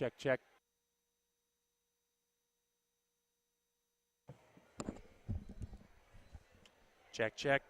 Check, check. Check, check.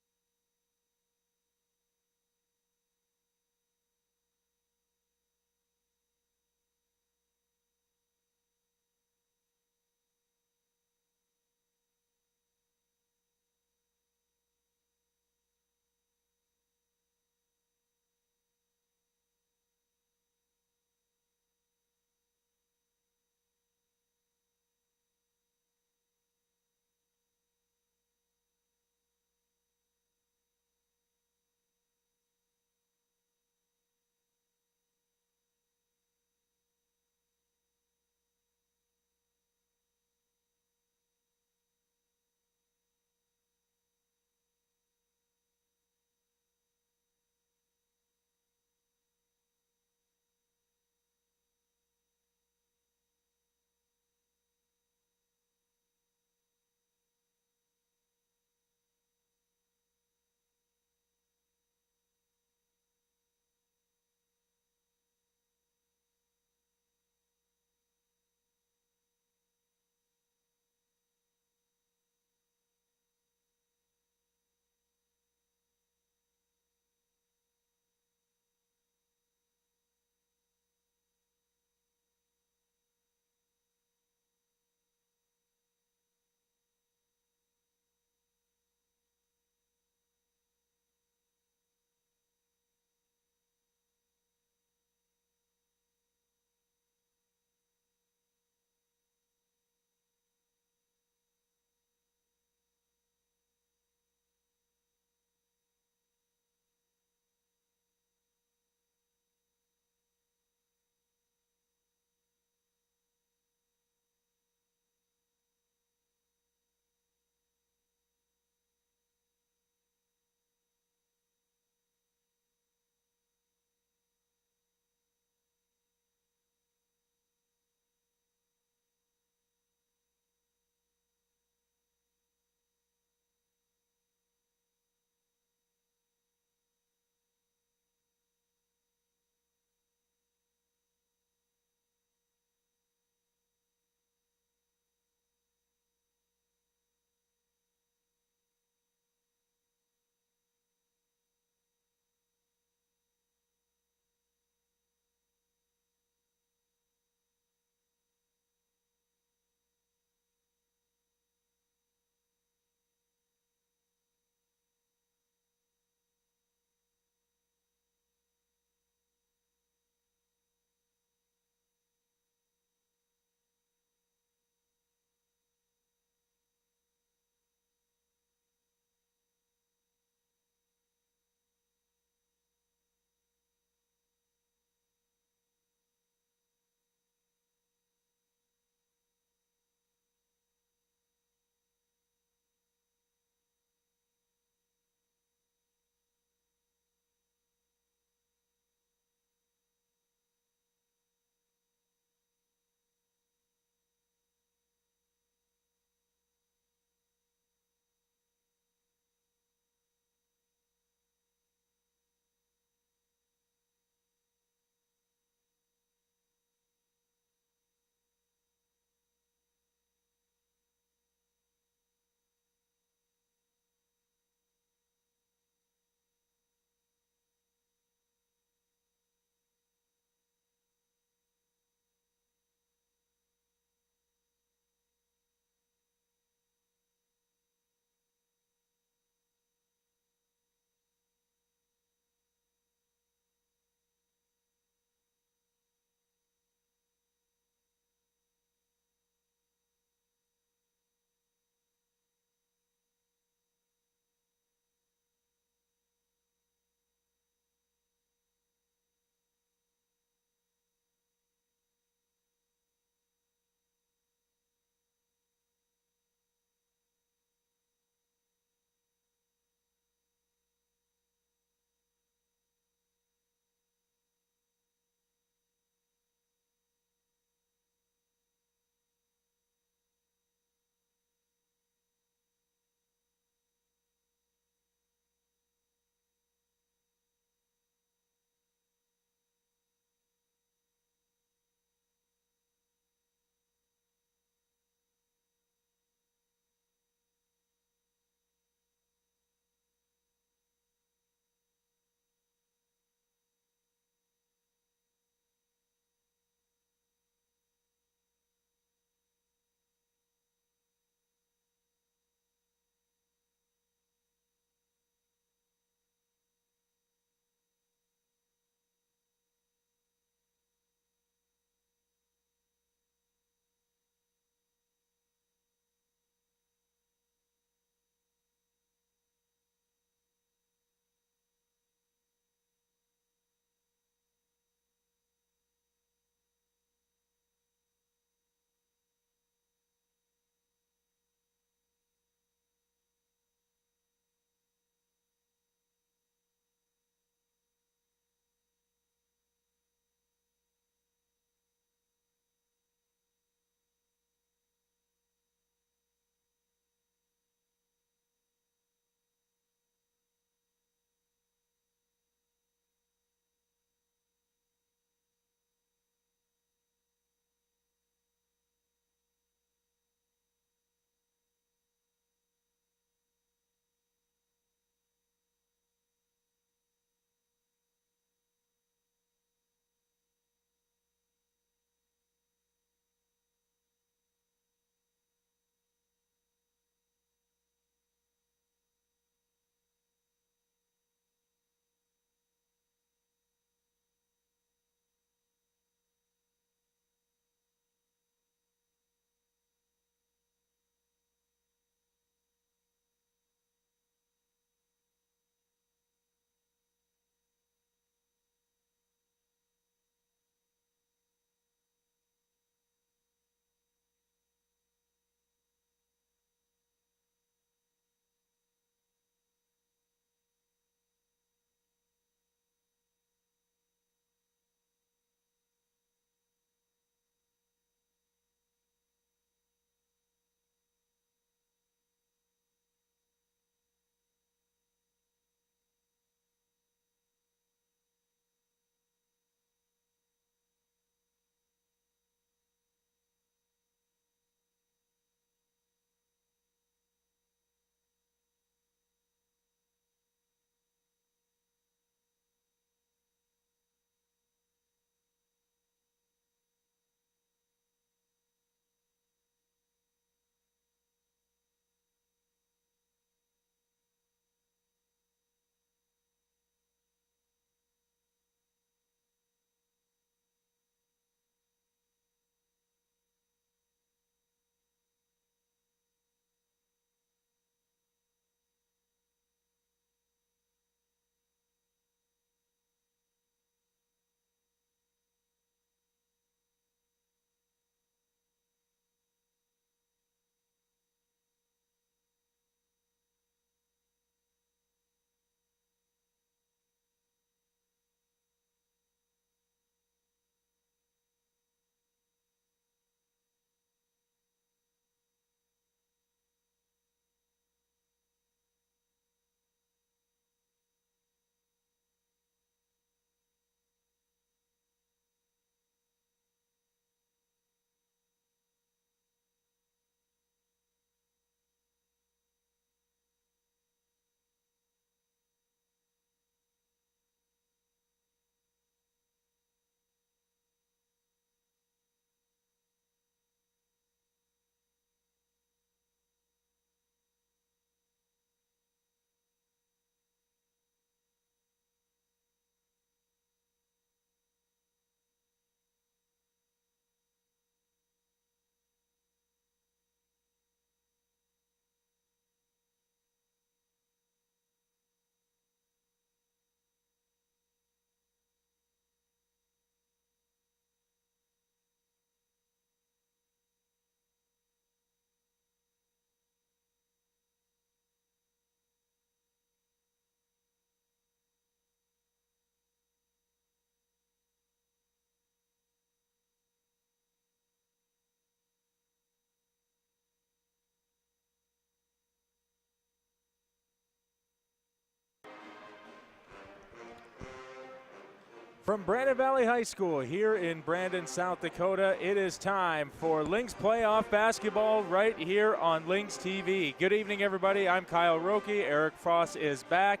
From Brandon Valley High School here in Brandon, South Dakota, it is time for Lynx playoff basketball right here on Lynx TV. Good evening, everybody. I'm Kyle Roque. Eric Frost is back.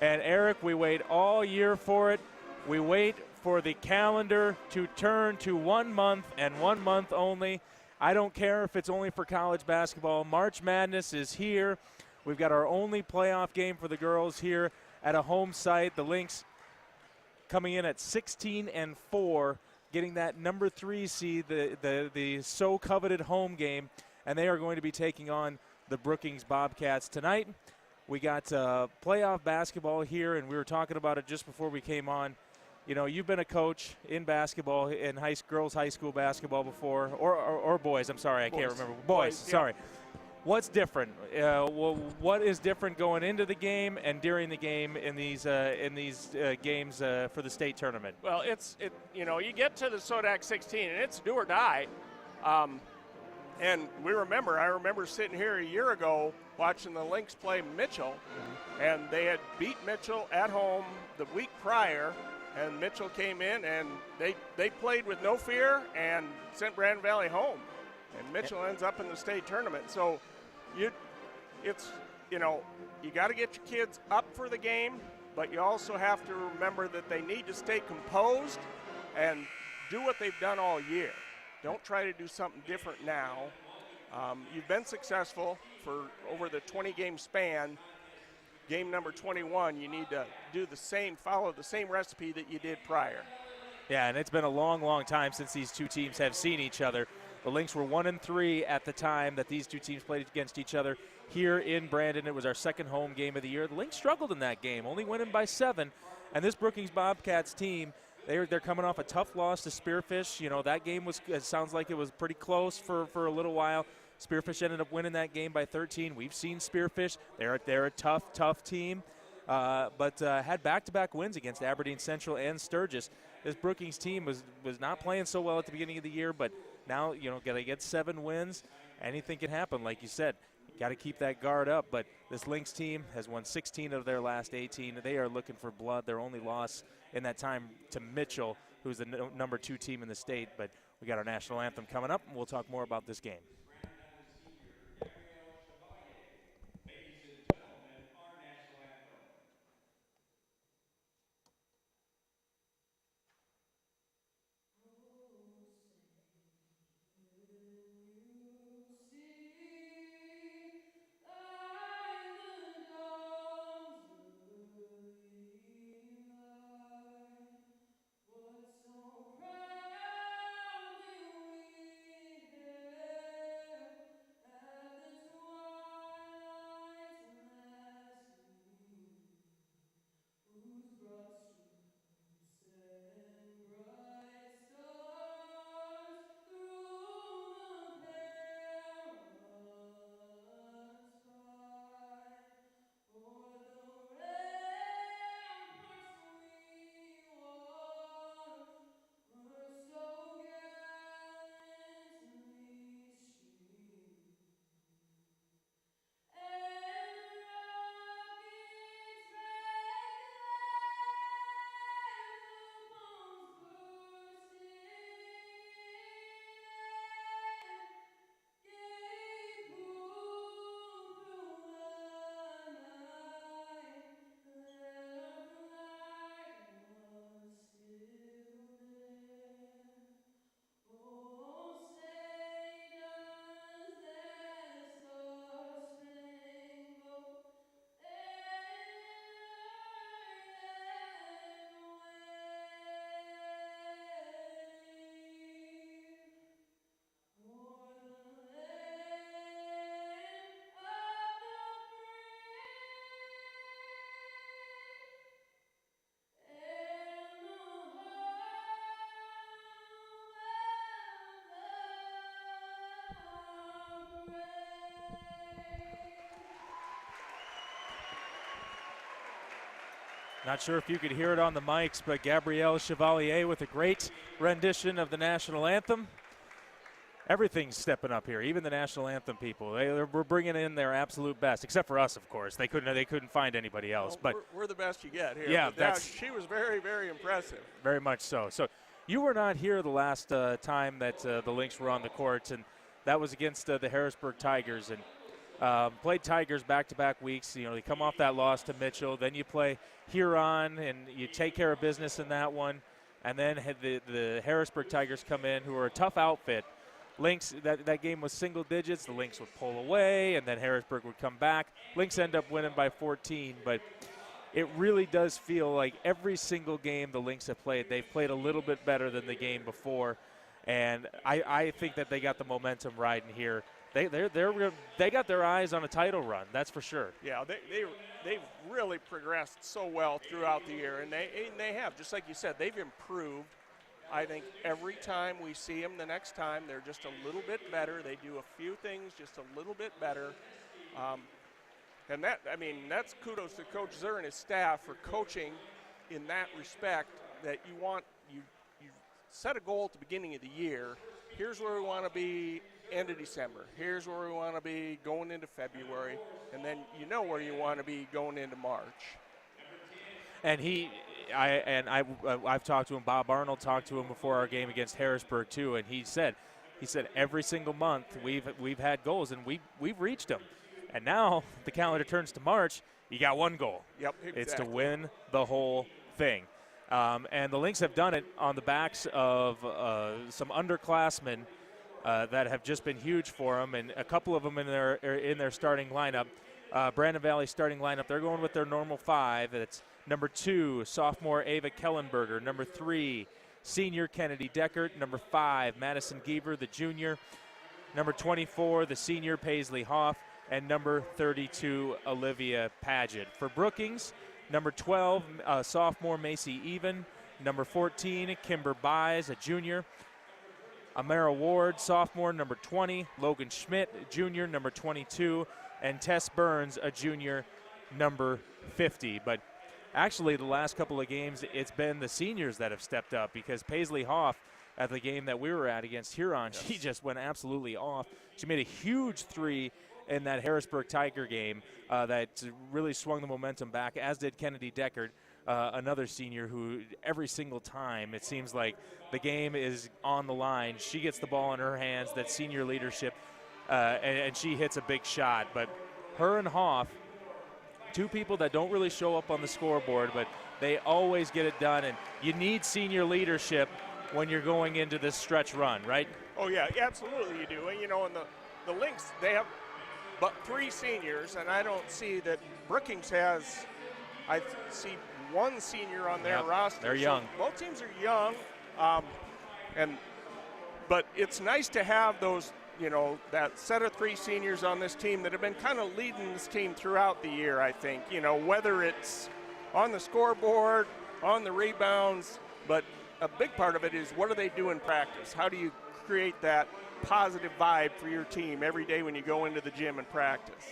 And Eric, we wait all year for it. We wait for the calendar to turn to 1 month and 1 month only. I don't care if it's only for college basketball. March Madness is here. We've got our only playoff game for the girls here at a home site. The Lynx coming in at 16-4, getting that number 3 seed, the so coveted home game, and they are going to be taking on the Brookings Bobcats tonight. We got playoff basketball here, and we were talking about it just before we came on. You know, you've been a coach in basketball, in girls' high school basketball before, or boys. I'm sorry, I can't remember. Boys, sorry. Yeah. What's different? What is different going into the game and during the game in these games for the state tournament? Well, you get to the SoDak16 and it's do or die. And I remember sitting here a year ago watching the Lynx play Mitchell, and they had beat Mitchell at home the week prior, and Mitchell came in and they played with no fear and sent Brandon Valley home. And Mitchell ends up in the state tournament. So you got to get your kids up for the game, but you also have to remember that they need to stay composed and do what they've done all year. Don't try to do something different now. You've been successful for over the 20-game span. Game number 21, you need to follow the same recipe that you did prior. Yeah, and it's been a long, long time since these two teams have seen each other. The Lynx were 1-3 at the time that these two teams played against each other here in Brandon. It was our second home game of the year. The Lynx struggled in that game, only winning by 7. And this Brookings Bobcats team, they're coming off a tough loss to Spearfish. You know, that game it sounds like it was pretty close for a little while. Spearfish ended up winning that game by 13. We've seen Spearfish. They're a tough team, but had back-to-back wins against Aberdeen Central and Sturgis. This Brookings team was not playing so well at the beginning of the year, but now, got to get 7 wins. Anything can happen, like you said. You got to keep that guard up, but this Lynx team has won 16 of their last 18. They are looking for blood. Their only loss in that time to Mitchell, who's the number 2 team in the state. But we got our national anthem coming up, and we'll talk more about this game. Not sure if you could hear it on the mics, but Gabrielle Chevalier with a great rendition of the national anthem. everything's stepping up here. Even the national anthem people, we're bringing in their absolute best, except for us, of course. They couldn't find anybody else. Well, but we're the best you get here. Yeah, she was very, very impressive. Very much so. So you were not here the last time that the Lynx were on the court, and that was against the Harrisburg Tigers, and played Tigers back-to-back weeks. You know, they come off that loss to Mitchell, then you play Huron, and you take care of business in that one, and then the Harrisburg Tigers come in, who are a tough outfit. Lynx, that game was single digits. The Lynx would pull away, and then Harrisburg would come back. Lynx end up winning by 14, but it really does feel like every single game the Lynx have played, they've played a little bit better than the game before, and I think that they got the momentum riding here. They got their eyes on a title run, that's for sure. Yeah, they've really progressed so well throughout the year, and they have, just like you said, they've improved. I think every time we see them the next time, they're just a little bit better. They do a few things just a little bit better. And that's kudos to Coach Zur and his staff for coaching in that respect, that you set a goal at the beginning of the year. Here's where we want to be end of December. Here's where we want to be going into February. And then you know where you want to be going into March. And I've talked to him. Bob Arnold talked to him before our game against Harrisburg too, and he said every single month we've had goals and we've reached them. And now the calendar turns to March. You got one goal. Yep, exactly. It's to win the whole thing. And the Lynx have done it on the backs of some underclassmen that have just been huge for them, and a couple of them in their starting lineup. Brandon Valley starting lineup, they're going with their normal five. It's number 2, sophomore Ava Kellenberger. Number 3, senior Kennedy Deckert. Number 5, Madison Giever, the junior. Number 24, the senior Paisley Hoff. And number 32, Olivia Paget. For Brookings, number 12, sophomore Macy Even. Number 14, Kimber Buys, a junior. Amara Ward, sophomore. Number 20, Logan Schmidt, junior. Number 22, and Tess Burns, a junior, number 50. But actually, the last couple of games, it's been the seniors that have stepped up, because Paisley Hoff, at the game that we were at against Huron, yes, she just went absolutely off. She made a huge three in that Harrisburg Tiger game that really swung the momentum back, as did Kennedy Deckard, another senior who every single time it seems like the game is on the line, she gets the ball in her hands, that senior leadership, and she hits a big shot. But her and Hoff, two people that don't really show up on the scoreboard, but they always get it done, and you need senior leadership when you're going into this stretch run, right? Oh, yeah, absolutely you do. And, you know, in the Lynx, they have but 3 seniors, and I don't see that Brookings has, I see 1 senior on their roster. They're young. So both teams are young, but it's nice to have those, you know, that set of 3 seniors on this team that have been kind of leading this team throughout the year, I think. You know, whether it's on the scoreboard, on the rebounds, but a big part of it is what do they do in practice? How do you create that positive vibe for your team every day when you go into the gym and practice?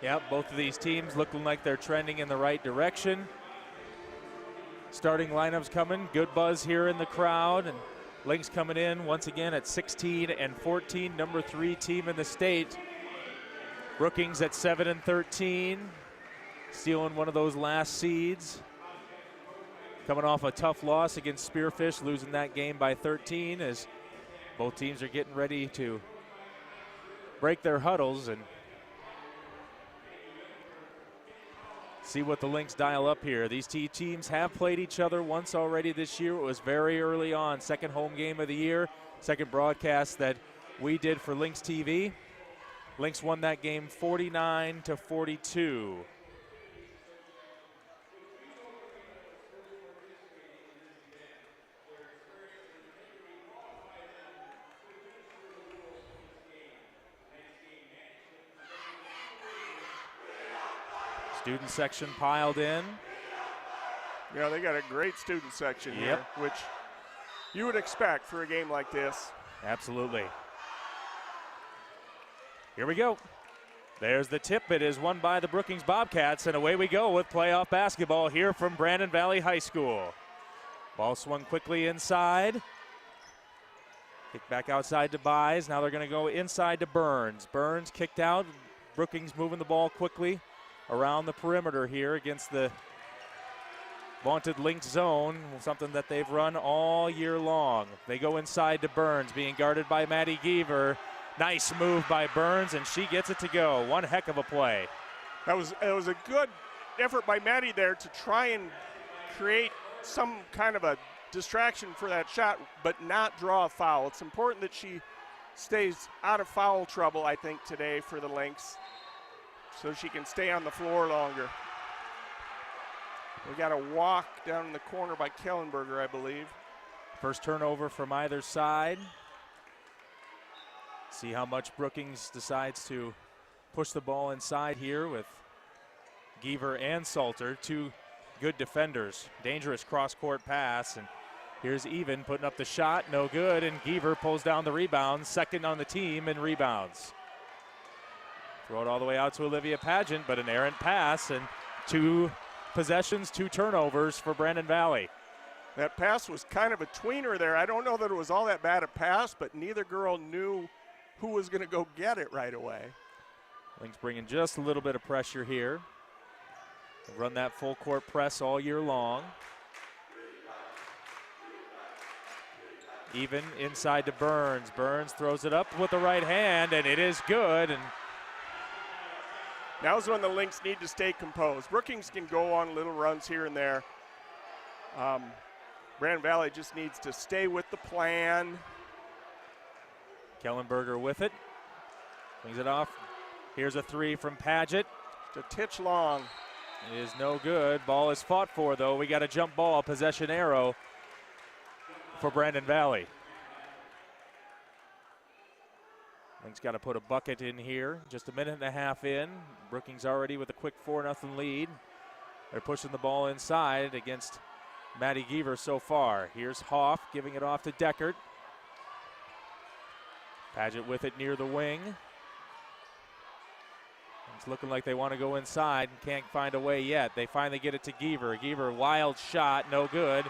Yeah, both of these teams looking like they're trending in the right direction. Starting lineups coming, good buzz here in the crowd, and Lynx coming in once again at 16-14, number 3 team in the state. Brookings at 7-13, stealing one of those last seeds. Coming off a tough loss against Spearfish, losing that game by 13, as both teams are getting ready to break their huddles and see what the Lynx dial up here. These two teams have played each other once already this year. It was very early on, second home game of the year, second broadcast that we did for Lynx TV. Lynx won that game 49-42. Student section piled in. Yeah, they got a great student section here, which you would expect for a game like this. Absolutely. Here we go. There's the tip. It is won by the Brookings Bobcats, and away we go with playoff basketball here from Brandon Valley High School. Ball swung quickly inside. Kick back outside to Buys. Now they're going to go inside to Burns. Burns kicked out. Brookings moving the ball quickly around the perimeter here against the vaunted Lynx zone, something that they've run all year long. They go inside to Burns, being guarded by Maddie Geaver. Nice move by Burns, and she gets it to go. One heck of a play. It was a good effort by Maddie there to try and create some kind of a distraction for that shot, but not draw a foul. It's important that she stays out of foul trouble, I think, today for the Lynx, so she can stay on the floor longer. We got a walk down in the corner by Kellenberger, I believe. First turnover from either side. See how much Brookings decides to push the ball inside here with Geaver and Salter, two good defenders. Dangerous cross-court pass, and here's Even putting up the shot, no good, and Geaver pulls down the rebound, second on the team in rebounds. Throw it all the way out to Olivia Pageant, but an errant pass, and 2 possessions, 2 turnovers for Brandon Valley. That pass was kind of a tweener there. I don't know that it was all that bad a pass, but neither girl knew who was going to go get it right away. Lynx bringing just a little bit of pressure here. They've run that full court press all year long. Even inside to Burns. Burns throws it up with the right hand, and it is good. And now's when the Lynx need to stay composed. Brookings can go on little runs here and there. Brandon Valley just needs to stay with the plan. Kellenberger with it. Brings it off. Here's a 3 from Paget. Just a titch long. It is no good. Ball is fought for, though. We got a jump ball, possession arrow for Brandon Valley. Lynx got to put a bucket in here. Just a minute and a half in. Brookings already with a quick 4-0 lead. They're pushing the ball inside against Maddie Geaver so far. Here's Hoff giving it off to Deckert. Paget with it near the wing. It's looking like they want to go inside and can't find a way yet. They finally get it to Geaver. Geaver, wild shot, no good.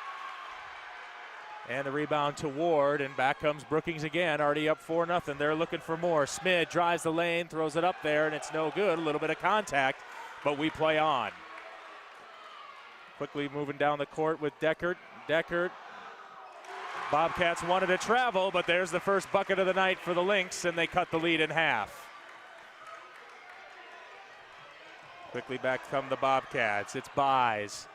And the rebound to Ward, and back comes Brookings again, already up 4-0. They're looking for more. Smith drives the lane, throws it up there, and it's no good. A little bit of contact, but we play on. Quickly moving down the court with Deckert. Deckert. Bobcats wanted to travel, but there's the first bucket of the night for the Lynx, and they cut the lead in half. Quickly back come the Bobcats. It's Buys.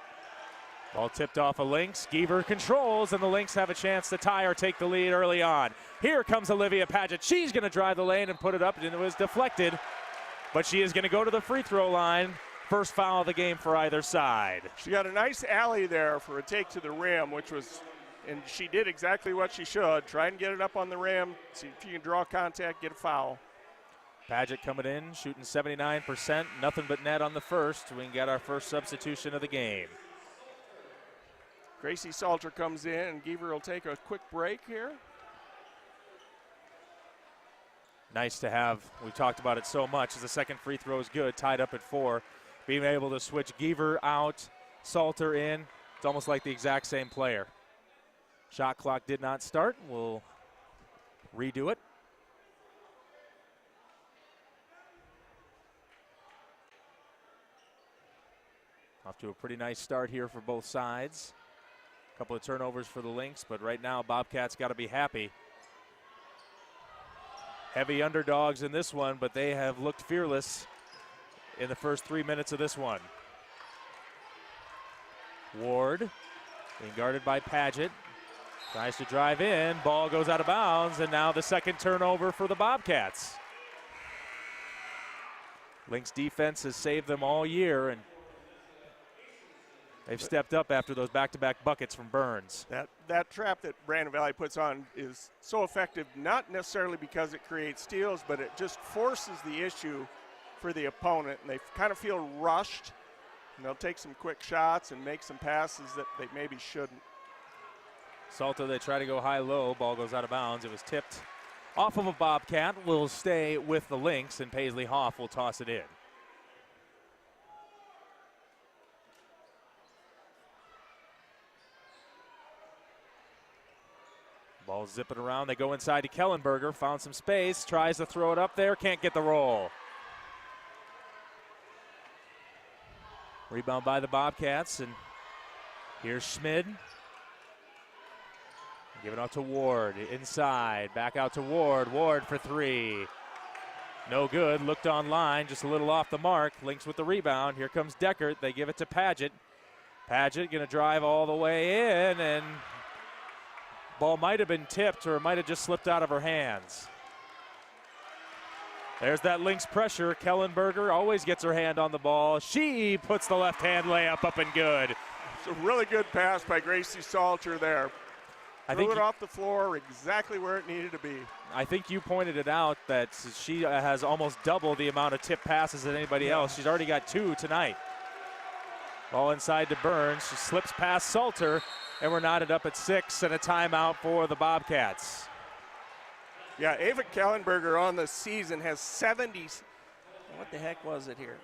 Ball tipped off a Lynx. Geaver controls, and the Lynx have a chance to tie or take the lead early on. Here comes Olivia Paget. She's going to drive the lane and put it up, and it was deflected. But she is going to go to the free throw line. First foul of the game for either side. She got a nice alley there for a take to the rim, which was, and she did exactly what she should. Try and get it up on the rim, see if you can draw contact, get a foul. Paget coming in, shooting 79%, nothing but net on the first. We can get our first substitution of the game. Gracie Salter comes in, and Geaver will take a quick break here. Nice to have, we talked about it so much, as the second free throw is good, tied up at 4. Being able to switch Geaver out, Salter in, it's almost like the exact same player. Shot clock did not start, we'll redo it. Off to a pretty nice start here for both sides. A couple of turnovers for the Lynx, but right now Bobcats got to be happy. Heavy underdogs in this one, but they have looked fearless in the first 3 minutes of this one. Ward being guarded by Paget. Tries to drive in, ball goes out of bounds, and now the second turnover for the Bobcats. Lynx defense has saved them all year, and they've stepped up after those back-to-back buckets from Burns. That trap that Brandon Valley puts on is so effective, not necessarily because it creates steals, but it just forces the issue for the opponent, and they kind of feel rushed, and they'll take some quick shots and make some passes that they maybe shouldn't. Salter, they try to go high-low, ball goes out of bounds. It was tipped off of a Bobcat, will stay with the Lynx, and Paisley Hoff will toss it in. Ball Ball zipping around. They go inside to Kellenberger. Found some space. Tries to throw it up there. Can't get the roll. Rebound by the Bobcats. And here's Schmid. Give it out to Ward. Inside. Back out to Ward. Ward for three. No good. Looked online. Just a little off the mark. Lynx with the rebound. Here comes Deckert. They give it to Paget. Paget going to drive all the way in, and ball might have been tipped or might have just slipped out of her hands. There's that Lynx pressure. Kellenberger always gets her hand on the ball. She puts the left-hand layup up and good. It's a really good pass by Gracie Salter there. Threw it off the floor exactly where it needed to be. I think you pointed it out that she has almost double the amount of tip passes than anybody else. She's already got 2 tonight. Ball inside to Burns. She slips past Salter, and we're knotted up at 6 and a timeout for the Bobcats. Yeah, Ava Kellenberger on the season has 70, what the heck was it here?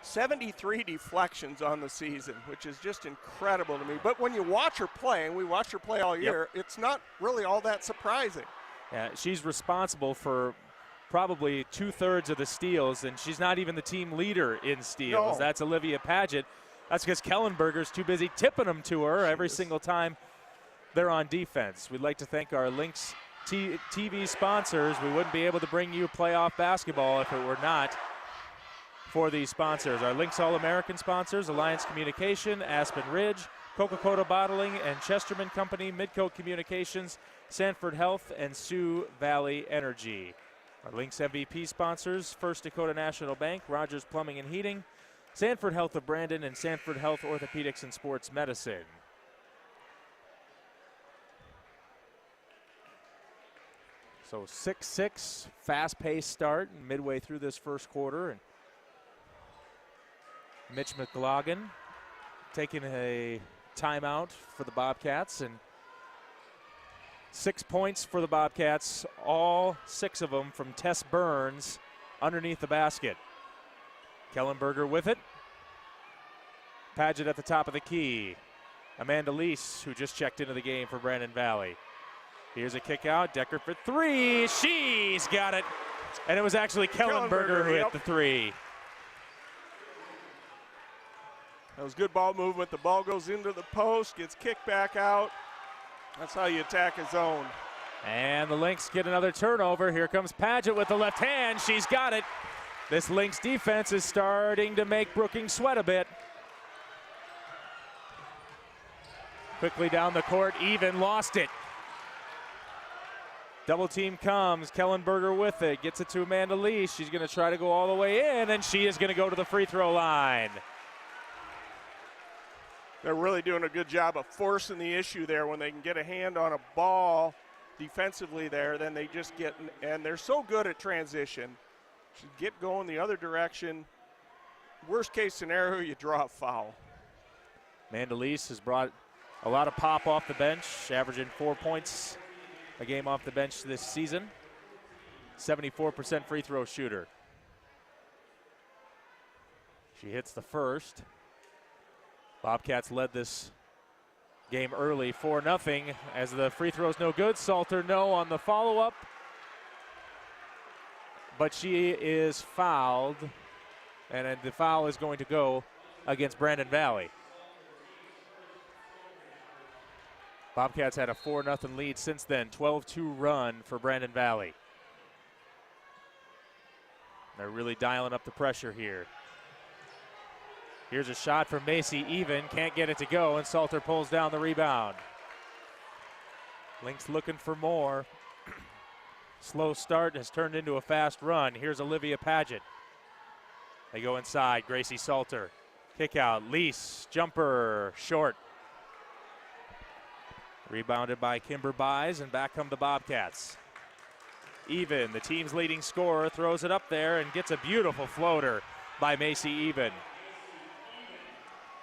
73 deflections on the season, which is just incredible to me. But when you watch her play, and we watch her play all year, it's not really all that surprising. Yeah, she's responsible for probably 2/3 of the steals, and she's not even the team leader in steals. No. That's Olivia Paget. That's because Kellenberger's too busy tipping them to her every single time they're on defense. We'd like to thank our Lynx TV sponsors. We wouldn't be able to bring you playoff basketball if it were not for these sponsors. Our Lynx All-American sponsors: Alliance Communication, Aspen Ridge, Coca-Cola Bottling and Chesterman Company, Midco Communications, Sanford Health, and Sioux Valley Energy. Our Lynx MVP sponsors: First Dakota National Bank, Rogers Plumbing and Heating, Sanford Health of Brandon, and Sanford Health Orthopedics and Sports Medicine. So 6-6, fast-paced start midway through this first quarter. And Mitch McLaughlin taking a timeout for the Bobcats, and 6 points for the Bobcats, all 6 of them from Tess Burns underneath the basket. Kellenberger with it. Paget at the top of the key. Amanda Lease, who just checked into the game for Brandon Valley. Here's a kick out. Decker for three. She's got it. And it was actually Kellenberger who hit the three. That was good ball movement. The ball goes into the post, gets kicked back out. That's how you attack a zone. And the Lynx get another turnover. Here comes Paget with the left hand. She's got it. This Lynx defense is starting to make Brookings sweat a bit. Quickly down the court, even lost it. Double team comes, Kellenberger with it, gets it to Amanda Lee. She's gonna try to go all the way in, and she is gonna go to the free throw line. They're really doing a good job of forcing the issue there. When they can get a hand on a ball defensively there, then they just get, and they're so good at transition. Should get going the other direction. Worst case scenario, you draw a foul. Mandalise has brought a lot of pop off the bench, averaging 4 points a game off the bench this season. 74% free throw shooter. She hits the first. Bobcats led this game early 4-0 as the free throw's no good. Salter no on the follow-up. But she is fouled, and the foul is going to go against Brandon Valley. Bobcats had a 4-0 lead since then, 12-2 run for Brandon Valley. They're really dialing up the pressure here. Here's a shot from Macy Even, can't get it to go, and Salter pulls down the rebound. Lynx looking for more. Slow start has turned into a fast run. Here's Olivia Paget. They go inside, Gracie Salter. Kick out, Lease, jumper, short. Rebounded by Kimber Buys, and back come the Bobcats. Even, the team's leading scorer, throws it up there and gets a beautiful floater by Macy Even.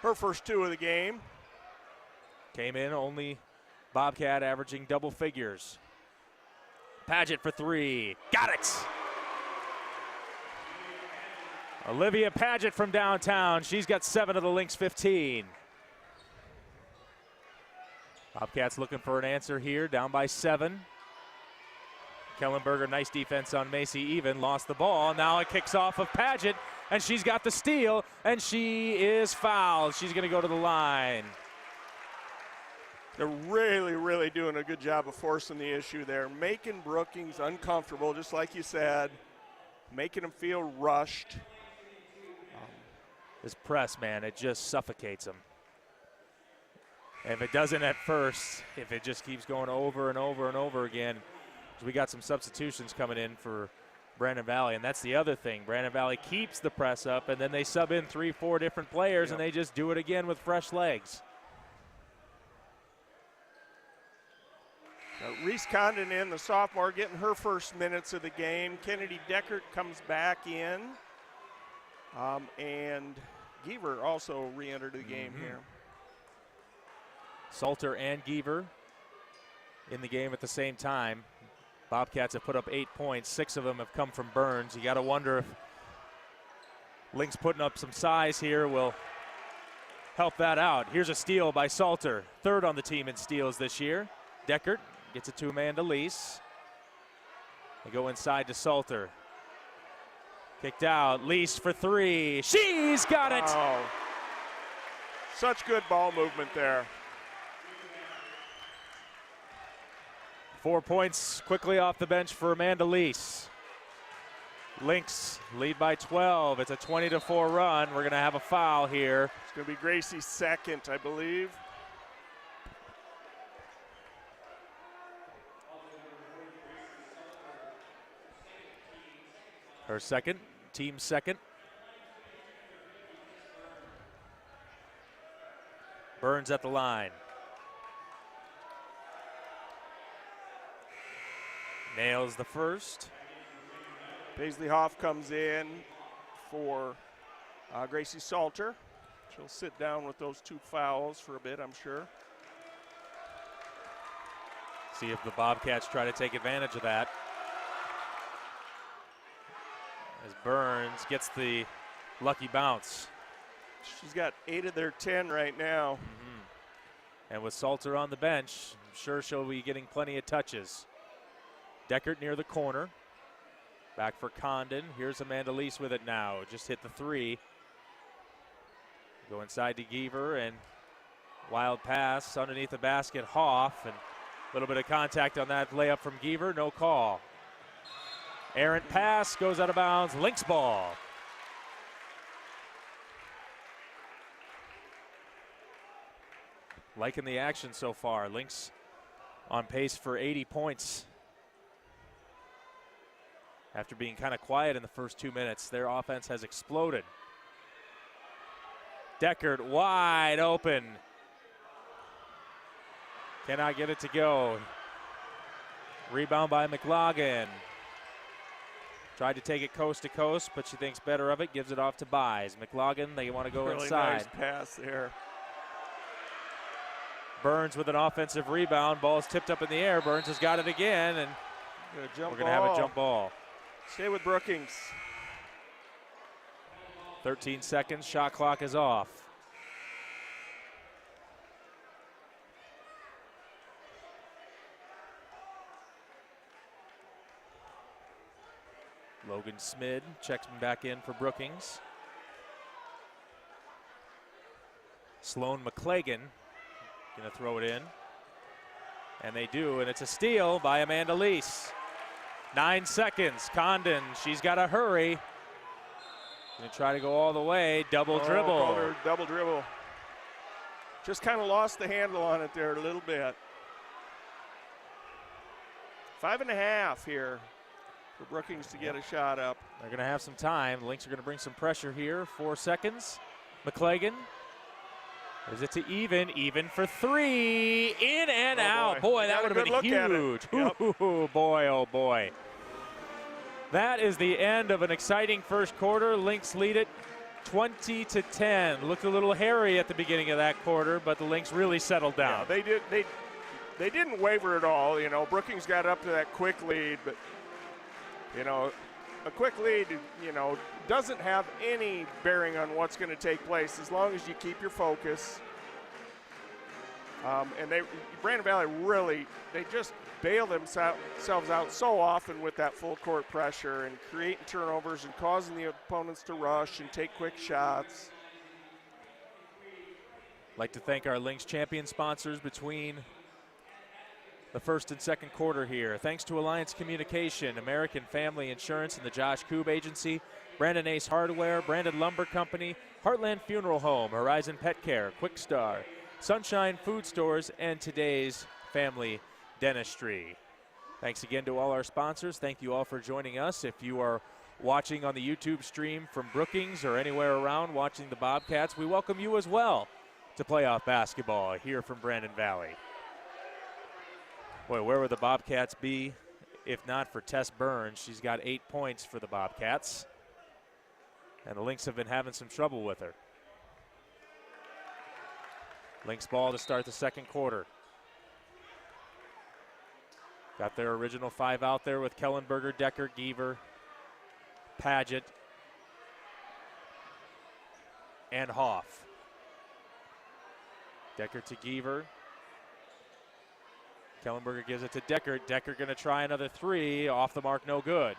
Her first 2 of the game. Came in only Bobcat averaging double figures. Paget for 3, got it! Olivia Paget from downtown, she's got 7 of the Lynx 15. Bobcats looking for an answer here, down by 7. Kellenberger, nice defense on Macy Even, lost the ball. Now it kicks off of Paget, and she's got the steal, and she is fouled. She's going to go to the line. They're really, really doing a good job of forcing the issue there, making Brookings uncomfortable, just like you said, making them feel rushed. This press, man, it just suffocates them. And if it doesn't at first, if it just keeps going over and over and over again, we got some substitutions coming in for Brandon Valley, and that's the other thing. Brandon Valley keeps the press up, and then they sub in 3-4 different players, and they just do it again with fresh legs. Reese Condon in, the sophomore, getting her first minutes of the game. Kennedy Deckert comes back in, and Geaver also re-entered the game here. Salter and Geaver in the game at the same time. Bobcats have put up 8 points. 6 of them have come from Burns. You got to wonder if Lynx putting up some size here will help that out. Here's a steal by Salter, 3rd on the team in steals this year. Deckert gets it to Amanda Lease. They go inside to Salter. Kicked out, Lease for 3. She's got it! Oh, such good ball movement there. 4 points quickly off the bench for Amanda Lease. Lynx lead by 12. It's a 20-4 run. We're going to have a foul here. It's going to be Gracie's second, I believe. Her second, team second. Burns at the line. Nails the first. Paisley Hoff comes in for Gracie Salter. She'll sit down with those 2 fouls for a bit, I'm sure. See if the Bobcats try to take advantage of that. As Burns gets the lucky bounce. She's got 8 of their 10 right now. And with Salter on the bench, I'm sure she'll be getting plenty of touches. Deckert near the corner. Back for Condon. Here's Amanda Lease with it now. Just hit the 3. Go inside to Geaver, and wild pass underneath the basket. Hoff, and a little bit of contact on that layup from Geaver. No call. Errant pass goes out of bounds. Lynx ball. Liking the action so far. Lynx on pace for 80 points. After being kind of quiet in the first 2 minutes, their offense has exploded. Deckert wide open. Cannot get it to go. Rebound by McLaughlin. Tried to take it coast to coast, but she thinks better of it. Gives it off to Buys. McLaughlin, they want to go really inside. Nice pass there. Burns with an offensive rebound. Ball's tipped up in the air. Burns has got it again, and we're going to have a jump ball. Stay with Brookings. 13 seconds. Shot clock is off. Logan Smid checks him back in for Brookings. Sloan McClagan going to throw it in. And they do, and it's a steal by Amanda Lease. 9 seconds. Condon, she's got to hurry. Going to try to go all the way. Double dribble. Double dribble. Just kind of lost the handle on it there a little bit. 5.5 here for Brookings to get a shot up. They're going to have some time. Lynx are going to bring some pressure here. 4 seconds. McClagan. Is it to Even? Even for 3. In and out. Boy, that would have been huge. Yep. Ooh, boy, oh boy. That is the end of an exciting first quarter. Lynx lead it 20-10. Looked a little hairy at the beginning of that quarter, but the Lynx really settled down. Yeah, they didn't waver at all. You know, Brookings got up to that quick lead, but you know, a quick lead, you know, doesn't have any bearing on what's going to take place as long as you keep your focus. And Brandon Valley really, they just bail themselves out so often with that full court pressure and creating turnovers and causing the opponents to rush and take quick shots. I'd like to thank our Lynx champion sponsors between the first and second quarter here. Thanks to Alliance Communication, American Family Insurance, and the Josh Koob Agency, Brandon Ace Hardware, Brandon Lumber Company, Heartland Funeral Home, Horizon Pet Care, Quick Star, Sunshine Food Stores, and today's Family Dentistry. Thanks again to all our sponsors. Thank you all for joining us. If you are watching on the YouTube stream from Brookings or anywhere around watching the Bobcats, we welcome you as well to playoff basketball here from Brandon Valley. Boy, where would the Bobcats be if not for Tess Burns? She's got 8 points for the Bobcats, and the Lynx have been having some trouble with her. Lynx ball to start the second quarter. Got their original 5 out there with Kellenberger, Decker, Giever, Paget, and Hoff. Decker to Giever. Kellenberger gives it to Decker. Decker going to try another 3. Off the mark, no good.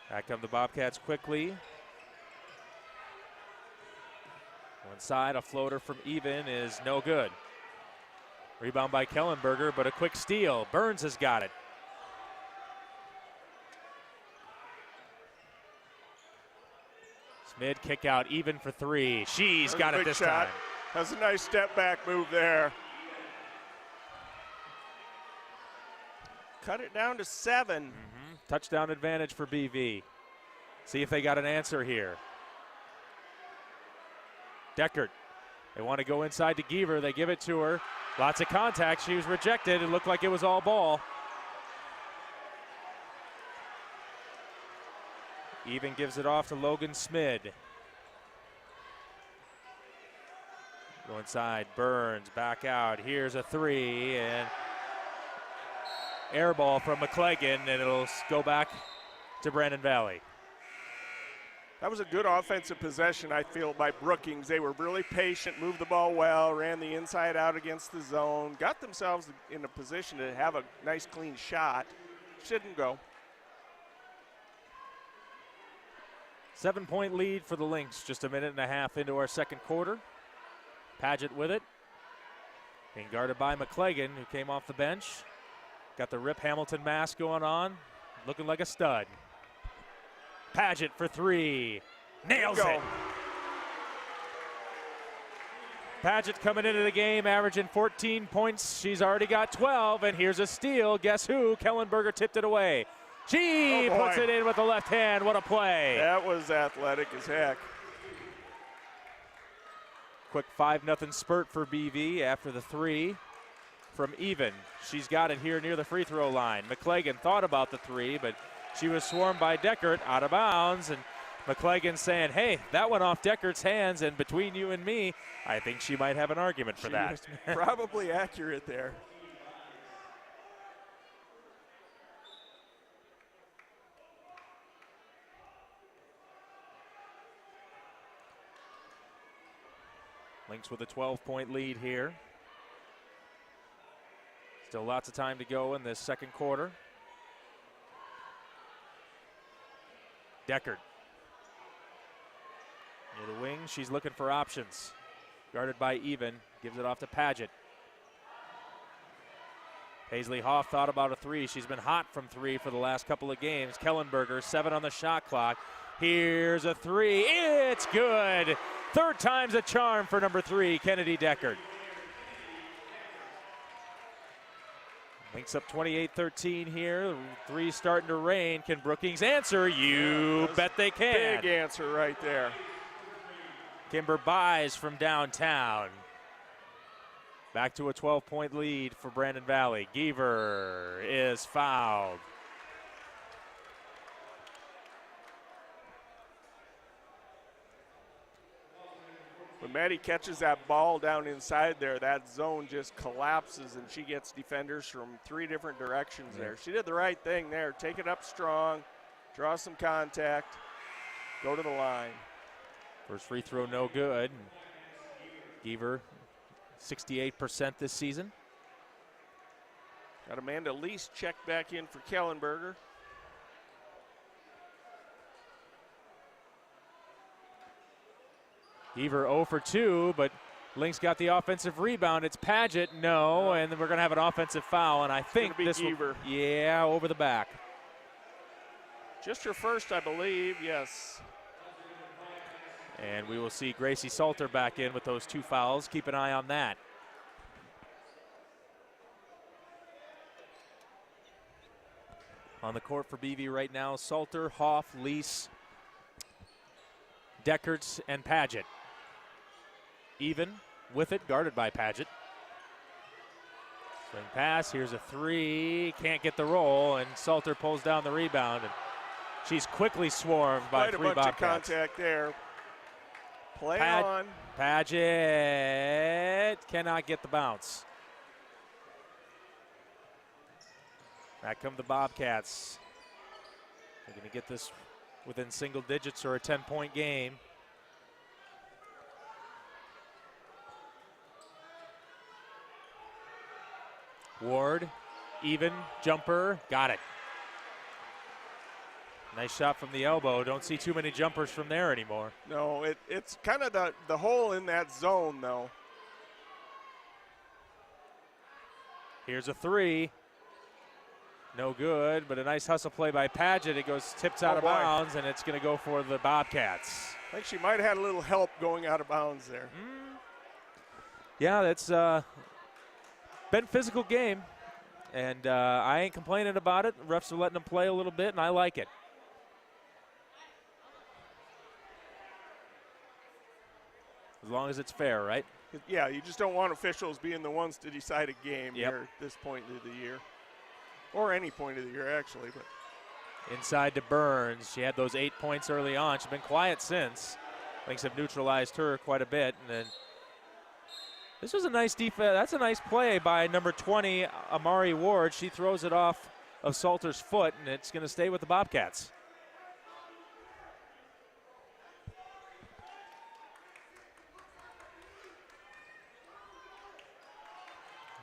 Back come the Bobcats quickly. One side, a floater from Even is no good. Rebound by Kellenberger, but a quick steal. Burns has got it. Mid kick out, Even for 3. She's got it this time. That's a nice step back move there. Cut it down to 7. Touchdown advantage for BV. See if they got an answer here. Deckert. They want to go inside to Giever. They give it to her. Lots of contact. She was rejected. It looked like it was all ball. Even gives it off to Logan Smid. Go inside, Burns, back out. Here's a 3, and air ball from McCleggan, and it'll go back to Brandon Valley. That was a good offensive possession, I feel, by Brookings. They were really patient, moved the ball well, ran the inside out against the zone, got themselves in a position to have a nice, clean shot. Shouldn't go. 7-point lead for the Lynx, just a minute and a half into our second quarter. Paget with it. Being guarded by McCleggan, who came off the bench. Got the Rip Hamilton mask going on, looking like a stud. Paget for 3. Nails it. Paget coming into the game, averaging 14 points. She's already got 12, and here's a steal. Guess who? Kellenberger tipped it away. She puts it in with the left hand. What a play. That was athletic as heck. Quick 5-0 spurt for BV after the 3 from Even. She's got it here near the free throw line. McCleggan thought about the 3, but she was swarmed by Deckert out of bounds, and McCleggan saying, hey, that went off Deckert's hands, and between you and me, I think she might have an argument for that. Probably accurate there. Lynx with a 12-point lead here. Still lots of time to go in this second quarter. Deckard. Near the wing, she's looking for options. Guarded by Even, gives it off to Paget. Paisley Hoff thought about a 3. She's been hot from 3 for the last couple of games. Kellenberger, 7 on the shot clock. Here's a 3, it's good. Third time's a charm for number 3, Kennedy Deckard. Lynx up 28-13 here. 3 starting to rain. Can Brookings answer? You bet they can. Big answer right there. Kimber buys from downtown. Back to a 12-point lead for Brandon Valley. Giever is fouled. When Maddie catches that ball down inside there, that zone just collapses and she gets defenders from 3 different directions there. She did the right thing there. Take it up strong, draw some contact, go to the line. First free throw no good. Geaver, 68% this season. Got Amanda Lease checked back in for Kellenberger. Geaver 0 for 2, but Lynx got the offensive rebound. It's Paget, no, and then we're going to have an offensive foul, and I think this Geaver. Yeah, over the back. Just her first, I believe, yes. And we will see Gracie Salter back in with those 2 fouls. Keep an eye on that. On the court for BV right now, Salter, Hoff, Lease, Deckerts, and Paget. Even with it, guarded by Paget. Swing pass, here's a 3, can't get the roll, and Salter pulls down the rebound. And she's quickly swarmed by 3 Bobcats. Quite a bunch of contact there. Play on. Paget cannot get the bounce. Back come the Bobcats. They're going to get this within single digits or a 10-point game. Ward, even, jumper, got it. Nice shot from the elbow. Don't see too many jumpers from there anymore. No, it's kind of the hole in that zone, though. Here's a 3. No good, but a nice hustle play by Paget. It goes tips out of bounds, and it's going to go for the Bobcats. I think she might have had a little help going out of bounds there. Yeah, that's been a physical game, and I ain't complaining about it. The refs are letting them play a little bit, and I like it. As long as it's fair, right? Yeah, you just don't want officials being the ones to decide a game here at this point of the year. Or any point of the year, actually. But inside to Burns. She had those 8 points early on. She's been quiet since. Lynx have neutralized her quite a bit. And then this was a nice defense. That's a nice play by number 20, Amari Ward. She throws it off of Salter's foot, and it's going to stay with the Bobcats.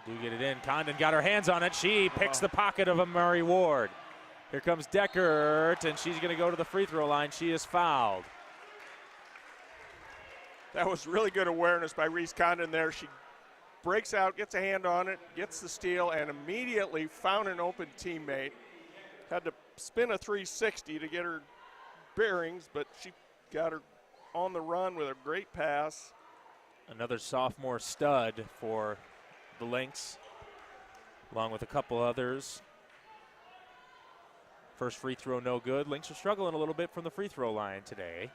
Do get it in. Condon got her hands on it. She picks the pocket of Amari Ward. Here comes Deckert, and she's going to go to the free throw line. She is fouled. That was really good awareness by Reese Condon there. She breaks out, gets a hand on it, gets the steal, and immediately found an open teammate. Had to spin a 360 to get her bearings, but she got her on the run with a great pass. Another sophomore stud for the Lynx, along with a couple others. First free throw no good. Lynx are struggling a little bit from the free throw line today.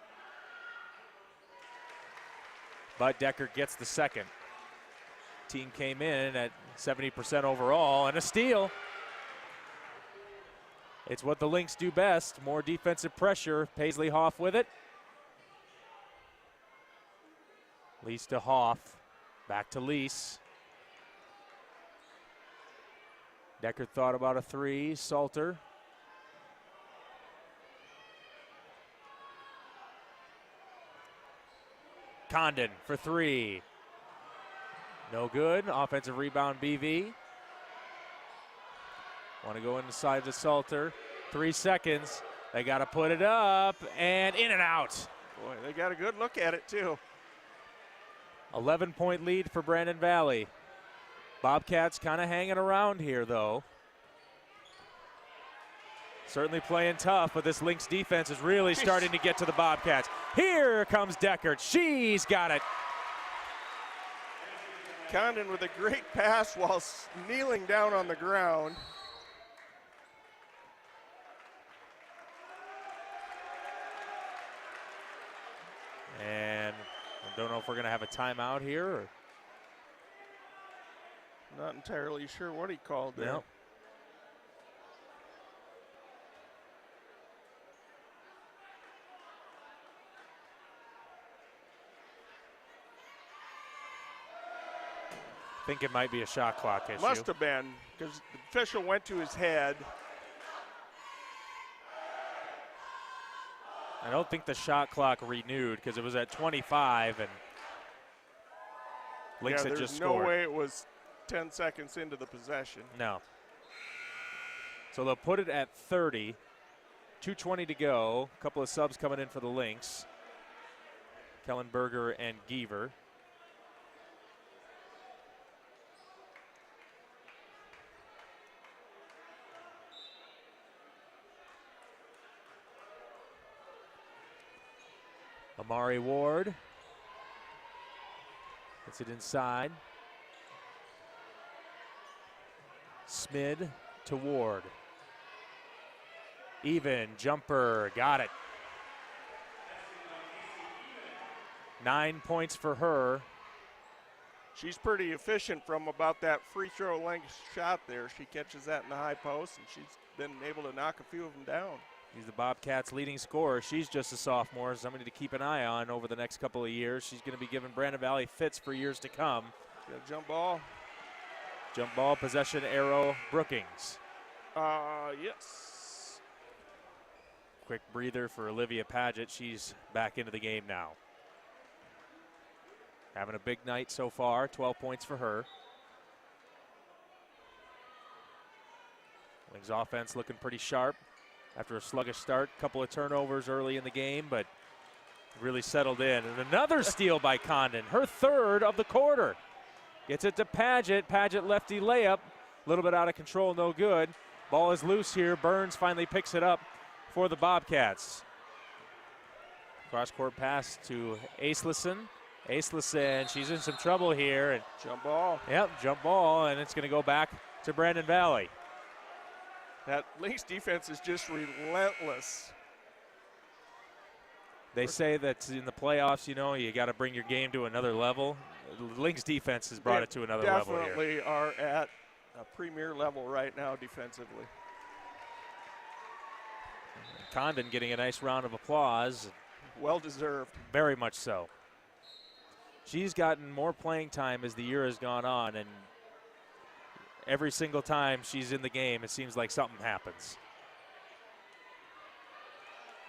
But Decker gets the second. Team came in at 70% overall, and a steal. It's what the Lynx do best. More defensive pressure. Paisley Hoff with it. Lease to Hoff. Back to Lease. Decker thought about a 3. Salter. Condon for 3. No good. Offensive rebound, BV. Want to go inside the Salter. 3 seconds. They got to put it up and in and out. Boy, they got a good look at it, too. 11-point lead for Brandon Valley. Bobcats kind of hanging around here, though. Certainly playing tough, but this Lynx defense is really starting to get to the Bobcats. Here comes Deckert. She's got it. Condon with a great pass while kneeling down on the ground. And I don't know if we're going to have a timeout here. Or not entirely sure what he called there. No. I think it might be a shot clock issue. Must have been, because the official went to his head. I don't think the shot clock renewed because it was at 25, and Lynx had just scored. There's no way it was 10 seconds into the possession. No. So they'll put it at 30. 2:20 to go. A couple of subs coming in for the Lynx. Kellenberger and Giever. Amari Ward gets it inside. Smid to Ward. Even jumper, got it. 9 points for her. She's pretty efficient from about that free throw length shot there. She catches that in the high post, and she's been able to knock a few of them down. She's the Bobcats' leading scorer. She's just a sophomore, somebody to keep an eye on over the next couple of years. She's going to be giving Brandon Valley fits for years to come. Got a jump ball. Jump ball, possession arrow, Brookings. Yes. Quick breather for Olivia Paget. She's back into the game now. Having a big night so far, 12 points for her. Wings offense looking pretty sharp after a sluggish start. Couple of turnovers early in the game, but really settled in. And another steal by Condon, her third of the quarter. Gets it to Paget. Paget lefty layup. A little bit out of control, no good. Ball is loose here. Burns finally picks it up for the Bobcats. Cross-court pass to Aislison. Aislison, she's in some trouble here. And jump ball. Yep, jump ball, and it's going to go back to Brandon Valley. That Lynx defense is just relentless. They say that in the playoffs, you know, you got to bring your game to another level. The Lynx defense has brought it to another level here. Definitely are at a premier level right now defensively. Condon getting a nice round of applause. Well deserved. Very much so. She's gotten more playing time as the year has gone on, and every single time she's in the game, it seems like something happens.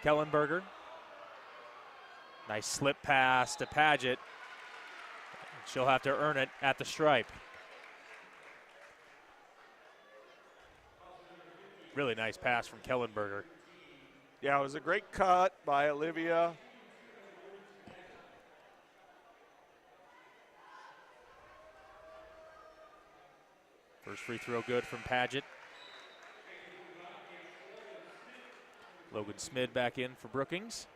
Kellenberger. Nice slip pass to Paget. She'll have to earn it at the stripe. Really nice pass from Kellenberger. Yeah, it was a great cut by Olivia. First free throw good from Paget. Logan Smid back in for Brookings.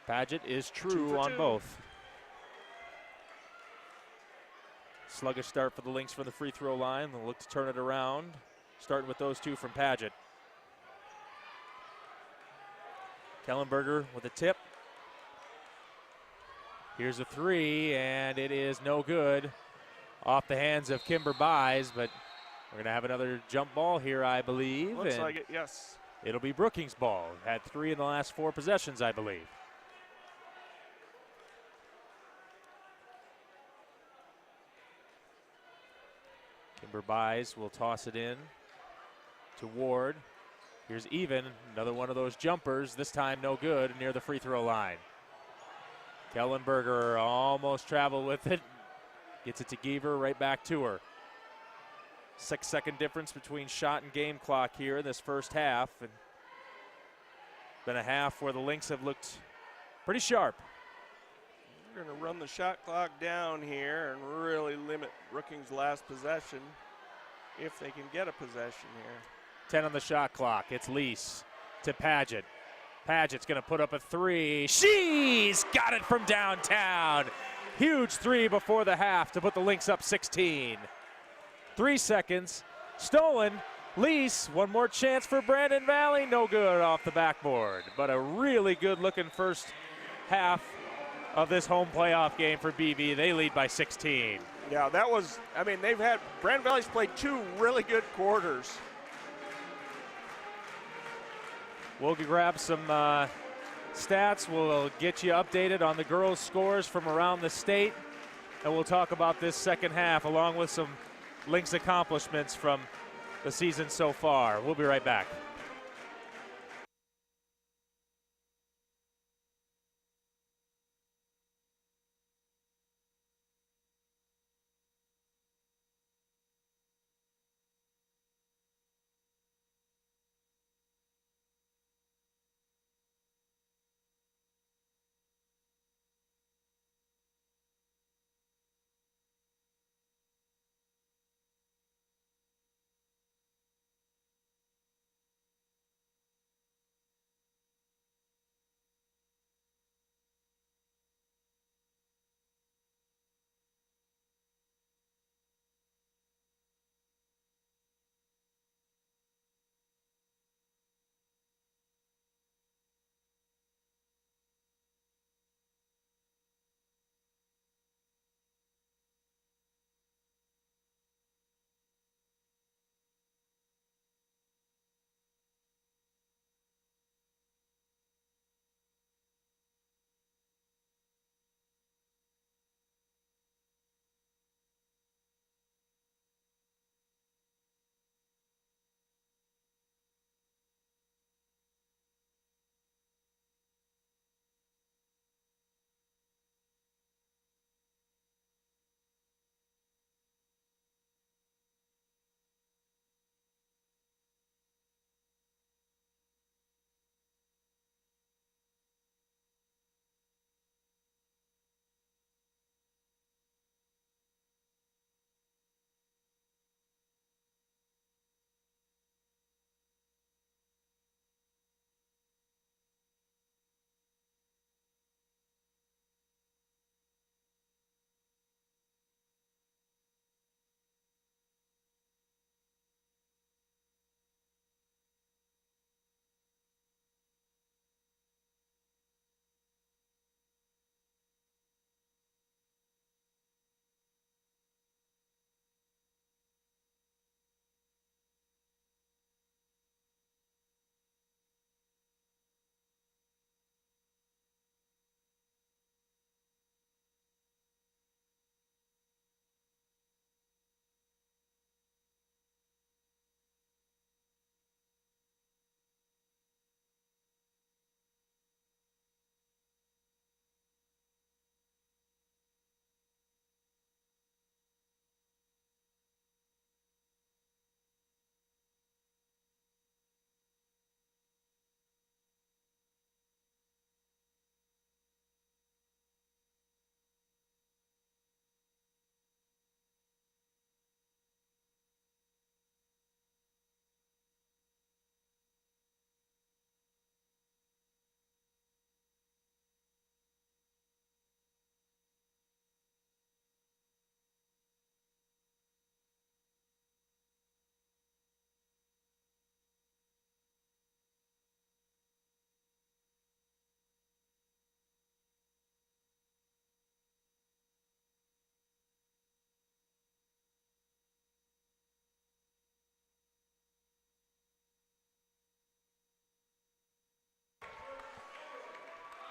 Paget is true on both. Sluggish start for the Lynx from the free throw line. They'll look to turn it around, starting with those two from Paget. Kellenberger with a tip. Here's a three, and it is no good. Off the hands of Kimber Buys, but we're going to have another jump ball here, I believe. Looks like it, yes. It'll be Brookings' ball. Had 3 in the last 4 possessions, I believe. Kimber Buys will toss it in to Ward. Here's Even, another one of those jumpers, this time no good, near the free throw line. Kellenberger almost traveled with it. Gets it to Giever, right back to her. 6-second difference between shot and game clock here in this first half. And been a half where the Lynx have looked pretty sharp. We're going to run the shot clock down here and really limit Brookings' last possession if they can get a possession here. 10 on the shot clock. It's Lease to Paget. Paget's going to put up a 3. She's got it from downtown. Huge 3 before the half to put the Lynx up 16. 3 seconds. Stolen. Lease, one more chance for Brandon Valley. No good off the backboard. But a really good looking first half of this home playoff game for BV. They lead by 16. Yeah, that was, I mean, Brandon Valley's played 2 really good quarters. We'll grab some stats. We'll get you updated on the girls' scores from around the state. And we'll talk about this second half along with some Lynx accomplishments from the season so far. We'll be right back.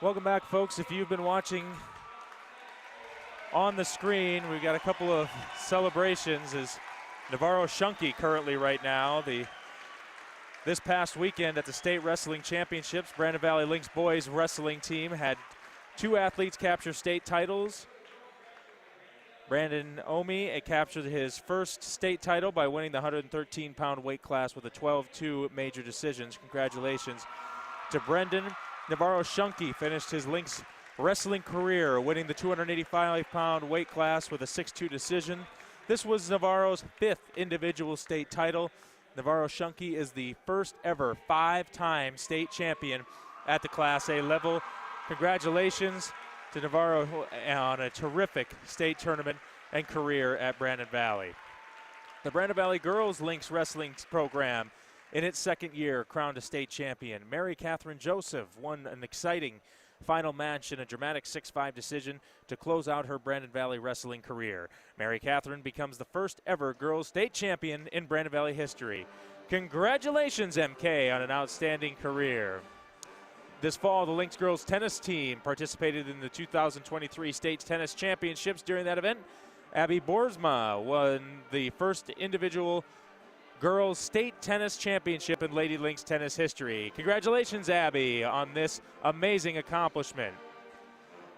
Welcome back, folks. If you've been watching on the screen, we've got a couple of celebrations as Navarro Shunky currently right now. This past weekend at the State Wrestling Championships, Brandon Valley Lynx boys wrestling team had 2 athletes capture state titles. Brandon Omi captured his first state title by winning the 113-pound weight class with a 12-2 major decisions. Congratulations to Brendan. Navarro Shunky finished his Lynx wrestling career winning the 285-pound weight class with a 6-2 decision. This was Navarro's 5th individual state title. Navarro Shunky is the first ever 5-time state champion at the Class A level. Congratulations to Navarro on a terrific state tournament and career at Brandon Valley. The Brandon Valley Girls Lynx Wrestling program in its second year crowned a state champion. Mary Catherine Joseph won an exciting final match in a dramatic 6-5 decision to close out her Brandon Valley wrestling career. Mary Catherine becomes the first ever girls state champion in Brandon Valley history. Congratulations, MK, on an outstanding career. This fall, the Lynx girls tennis team participated in the 2023 State Tennis Championships. During that event, Abby Boersma won the first individual girls state tennis championship in Lady Lynx tennis history. Congratulations, Abby, on this amazing accomplishment.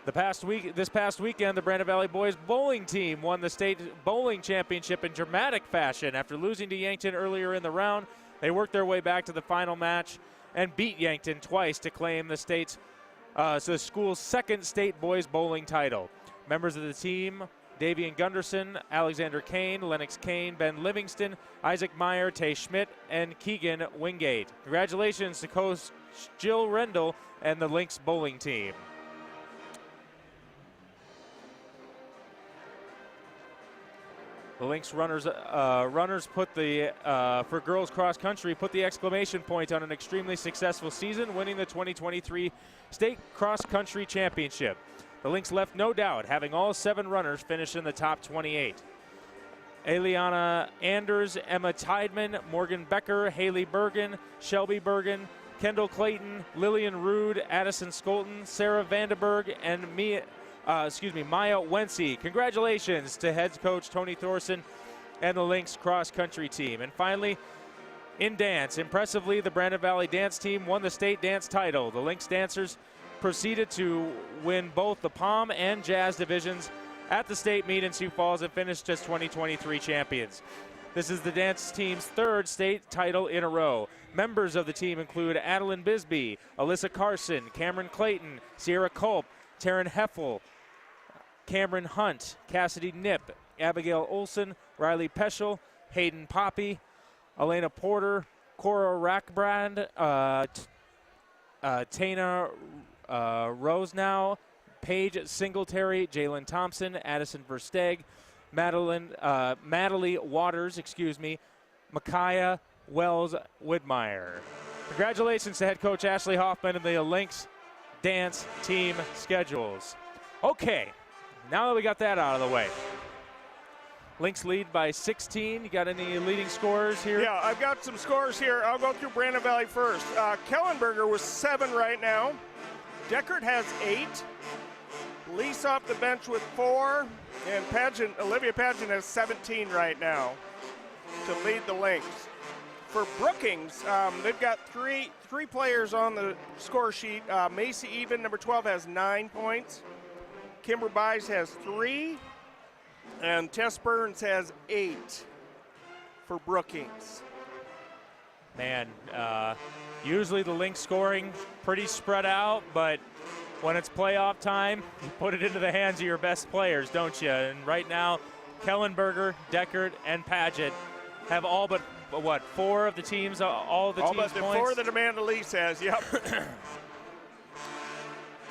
This past weekend, the Brandon Valley boys bowling team won the state bowling championship in dramatic fashion. After losing to Yankton earlier in the round, they worked their way back to the final match and beat Yankton twice to claim the school's second state boys bowling title. Members of the team: Davian Gunderson, Alexander Kane, Lennox Kane, Ben Livingston, Isaac Meyer, Tay Schmidt, and Keegan Wingate. Congratulations to Coach Jill Rendell and the Lynx bowling team. The Lynx runners put for girls cross country, put the exclamation point on an extremely successful season, winning the 2023 State Cross Country Championship. The Lynx left no doubt, having all 7 runners finish in the top 28. Eliana Anders, Emma Tideman, Morgan Becker, Haley Bergen, Shelby Bergen, Kendall Clayton, Lillian Rude, Addison Skolton, Sarah Vandenberg, and Maya Wency. Congratulations to head coach Tony Thorson and the Lynx cross country team. And finally, in dance, impressively, the Brandon Valley dance team won the state dance title. The Lynx dancers proceeded to win both the Palm and Jazz divisions at the state meet in Sioux Falls and finished as 2023 champions. This is the dance team's 3rd state title in a row. Members of the team include Adeline Bisbee, Alyssa Carson, Cameron Clayton, Sierra Culp, Taryn Heffel, Cameron Hunt, Cassidy Nip, Abigail Olson, Riley Peschel, Hayden Poppy, Elena Porter, Cora Rackbrand, Tana Rosenow, Paige Singletary, Jalen Thompson, Addison Versteg, Madeline Waters, Micaiah Wells Widmeyer. Congratulations to head coach Ashley Hoffman and the Lynx dance team schedules. Okay, now that we got that out of the way, Lynx lead by 16. You got any leading scorers here? Yeah, I've got some scores here. I'll go through Brandon Valley first. Kellenberger was 7 right now. Deckert has 8. Lease off the bench with 4. And Olivia Pageant has 17 right now to lead the Lynx. For Brookings, they've got three players on the score sheet. Macy Even, number 12, has 9 points. Kimber Buys has 3. And Tess Burns has 8 for Brookings. Man, usually the Lynx scoring pretty spread out, but when it's playoff time, you put it into the hands of your best players, don't you? And right now, Kellenberger, Deckert, and Paget have all but, 4 of the teams, all the teams' points? All but the 4 that Amanda Lease has, yep.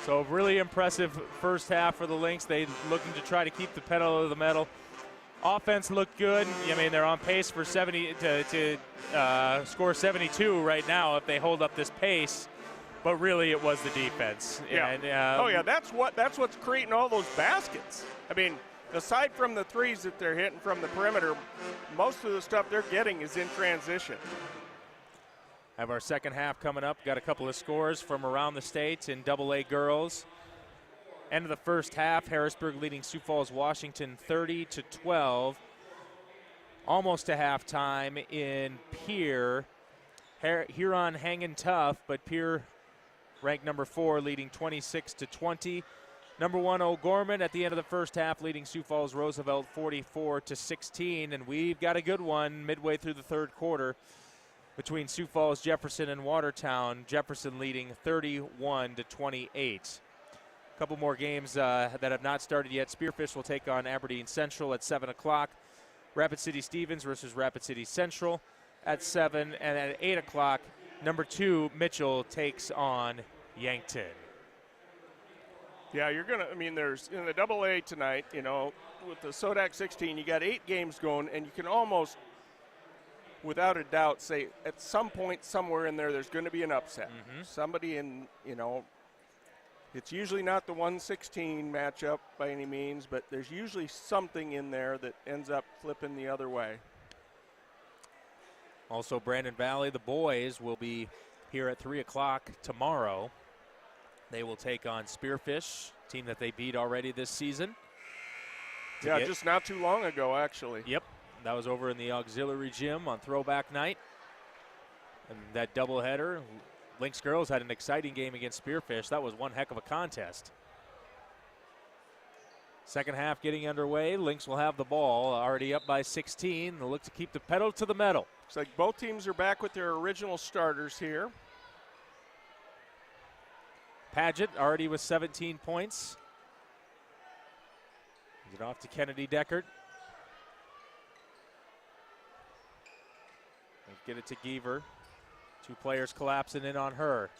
So really impressive first half for the Lynx. They looking to try to keep the pedal to the metal. Offense looked good. I mean, they're on pace for 70 to score 72 right now if they hold up this pace. But really, it was the defense. Yeah. And, that's what's creating all those baskets. I mean, aside from the threes that they're hitting from the perimeter, most of the stuff they're getting is in transition. Have our second half coming up. Got a couple of scores from around the state in AA girls. End of the first half, Harrisburg leading Sioux Falls, Washington 30-12. Almost to halftime in Pierre. Huron hanging tough, but Pierre ranked number 4, leading 26-20. Number 1 O'Gorman at the end of the first half, leading Sioux Falls Roosevelt 44-16, and we've got a good one midway through the third quarter between Sioux Falls, Jefferson, and Watertown. Jefferson leading 31-28. A couple more games that have not started yet. Spearfish will take on Aberdeen Central at 7 o'clock. Rapid City Stevens versus Rapid City Central at 7, and at 8 o'clock, number 2 Mitchell takes on Yankton. Yeah, you're going to, I mean, there's in the AA tonight, you know, with the SoDak16, you got 8 games going, and you can almost, without a doubt, say at some point somewhere in there, there's going to be an upset. Mm-hmm. Somebody in, you know, it's usually not the 116 matchup by any means, but there's usually something in there that ends up flipping the other way. Also, Brandon Valley, the boys, will be here at 3 o'clock tomorrow. They will take on Spearfish, team that they beat already this season. Yeah, just not too long ago, actually. Yep, that was over in the auxiliary gym on throwback night. And that doubleheader, Lynx girls had an exciting game against Spearfish. That was one heck of a contest. Second half getting underway. Lynx will have the ball, already up by 16. They'll look to keep the pedal to the metal. Looks like both teams are back with their original starters here. Paget already with 17 points. Get off to Kennedy Deckert. Get it to Geaver. 2 players collapsing in on her.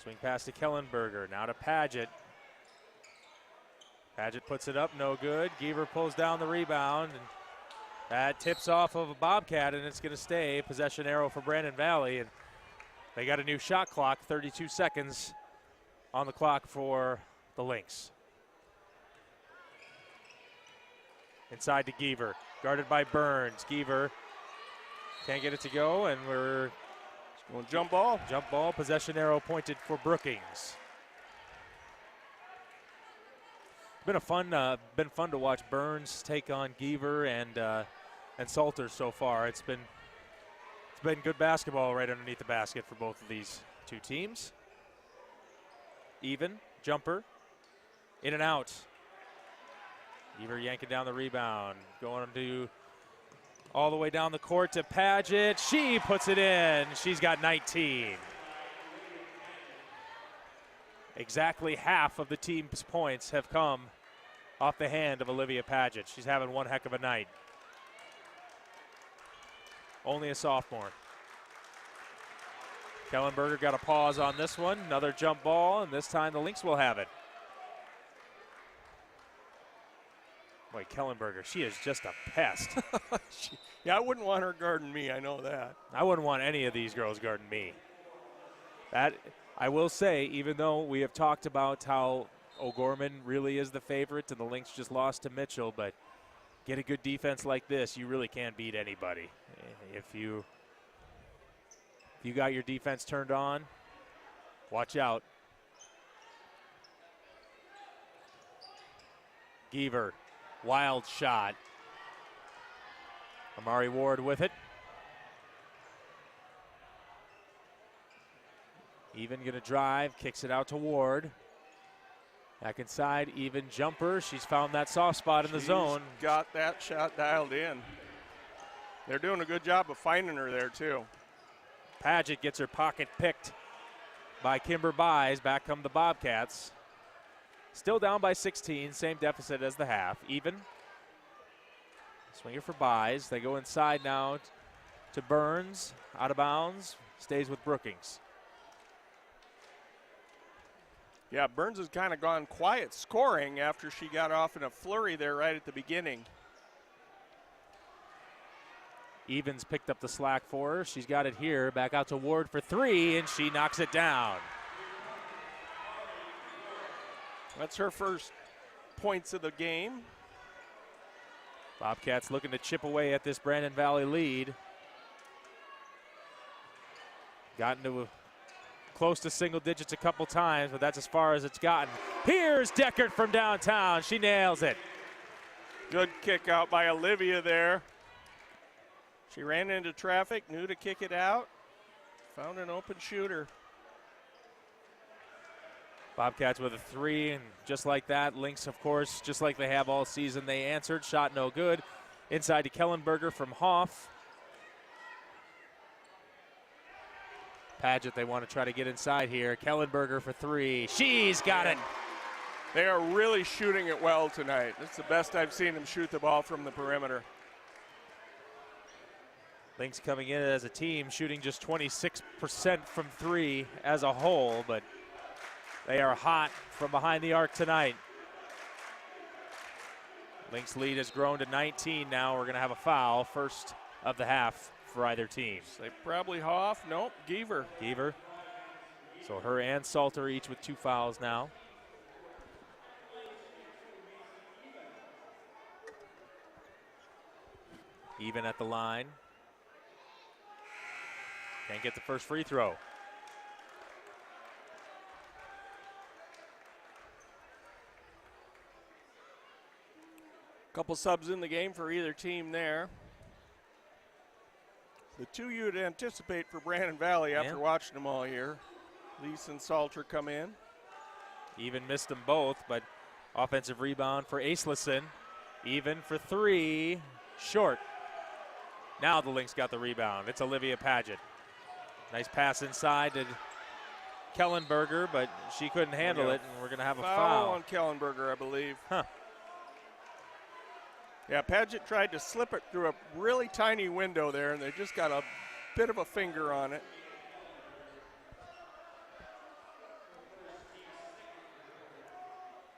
Swing pass to Kellenberger. Now to Paget. Paget puts it up, no good. Geaver pulls down the rebound. And that tips off of a Bobcat, and it's going to stay. Possession arrow for Brandon Valley. And they got a new shot clock, 32 seconds on the clock for the Lynx. Inside to Geaver, guarded by Burns. Geaver can't get it to go, and we're going jump ball. Jump ball, possession arrow pointed for Brookings. Been fun to watch Burns take on Geaver and Salters so far. It's been good basketball right underneath the basket for both of these 2 teams. Even, jumper, in and out. Geaver yanking down the rebound, going to all the way down the court to Paget. She puts it in. She's got 19. Exactly half of the team's points have come off the hand of Olivia Paget. She's having one heck of a night. Only a sophomore. Kellenberger got a pause on this one. Another jump ball, and this time the Lynx will have it. Boy, Kellenberger, she is just a pest. Yeah, I wouldn't want her guarding me, I know that. I wouldn't want any of these girls guarding me. That, I will say, even though we have talked about how O'Gorman really is the favorite and the Lynx just lost to Mitchell, but get a good defense like this, you really can't beat anybody. If you got your defense turned on, watch out. Geaver, wild shot. Amari Ward with it. Even gonna drive, kicks it out to Ward. Back inside, Even jumper. She's found that soft spot in the zone. Got that shot dialed in. They're doing a good job of finding her there too. Paget gets her pocket picked by Kimber Buys. Back come the Bobcats. Still down by 16, same deficit as the half. Even. Swinger for Buys. They go inside now to Burns. Out of bounds. Stays with Brookings. Yeah, Burns has kind of gone quiet scoring after she got off in a flurry there right at the beginning. Evans picked up the slack for her. She's got it here. Back out to Ward for 3, and she knocks it down. That's her first points of the game. Bobcats looking to chip away at this Brandon Valley lead. Gotten to close to single digits a couple times, but that's as far as it's gotten. Here's Deckert from downtown. She nails it. Good kick out by Olivia there. She ran into traffic, knew to kick it out, found an open shooter. Bobcats with a 3, and just like that, Lynx, of course, just like they have all season, they answered. Shot no good. Inside to Kellenberger from Hoff. Paget, they want to try to get inside here. Kellenberger for 3. She's got it. They are really shooting it well tonight. That's the best I've seen them shoot the ball from the perimeter. Lynx coming in as a team, shooting just 26% from 3 as a whole, but they are hot from behind the arc tonight. Lynx lead has grown to 19 now. We're going to have a foul, first of the half for either team. They probably Hoff. Nope, Geaver. Geaver. So her and Salter each with 2 fouls now. Even at the line. Can't get the first free throw. Couple subs in the game for either team there. The 2 you'd anticipate for Brandon Valley after watching them all year. Lease and Salter come in. Even missed them both, but offensive rebound for Acelison. Even for 3, short. Now the Lynx got the rebound. It's Olivia Paget. Nice pass inside to Kellenberger, but she couldn't handle it, and we're going to have a foul on Kellenberger, I believe. Huh. Yeah, Paget tried to slip it through a really tiny window there, and they just got a bit of a finger on it.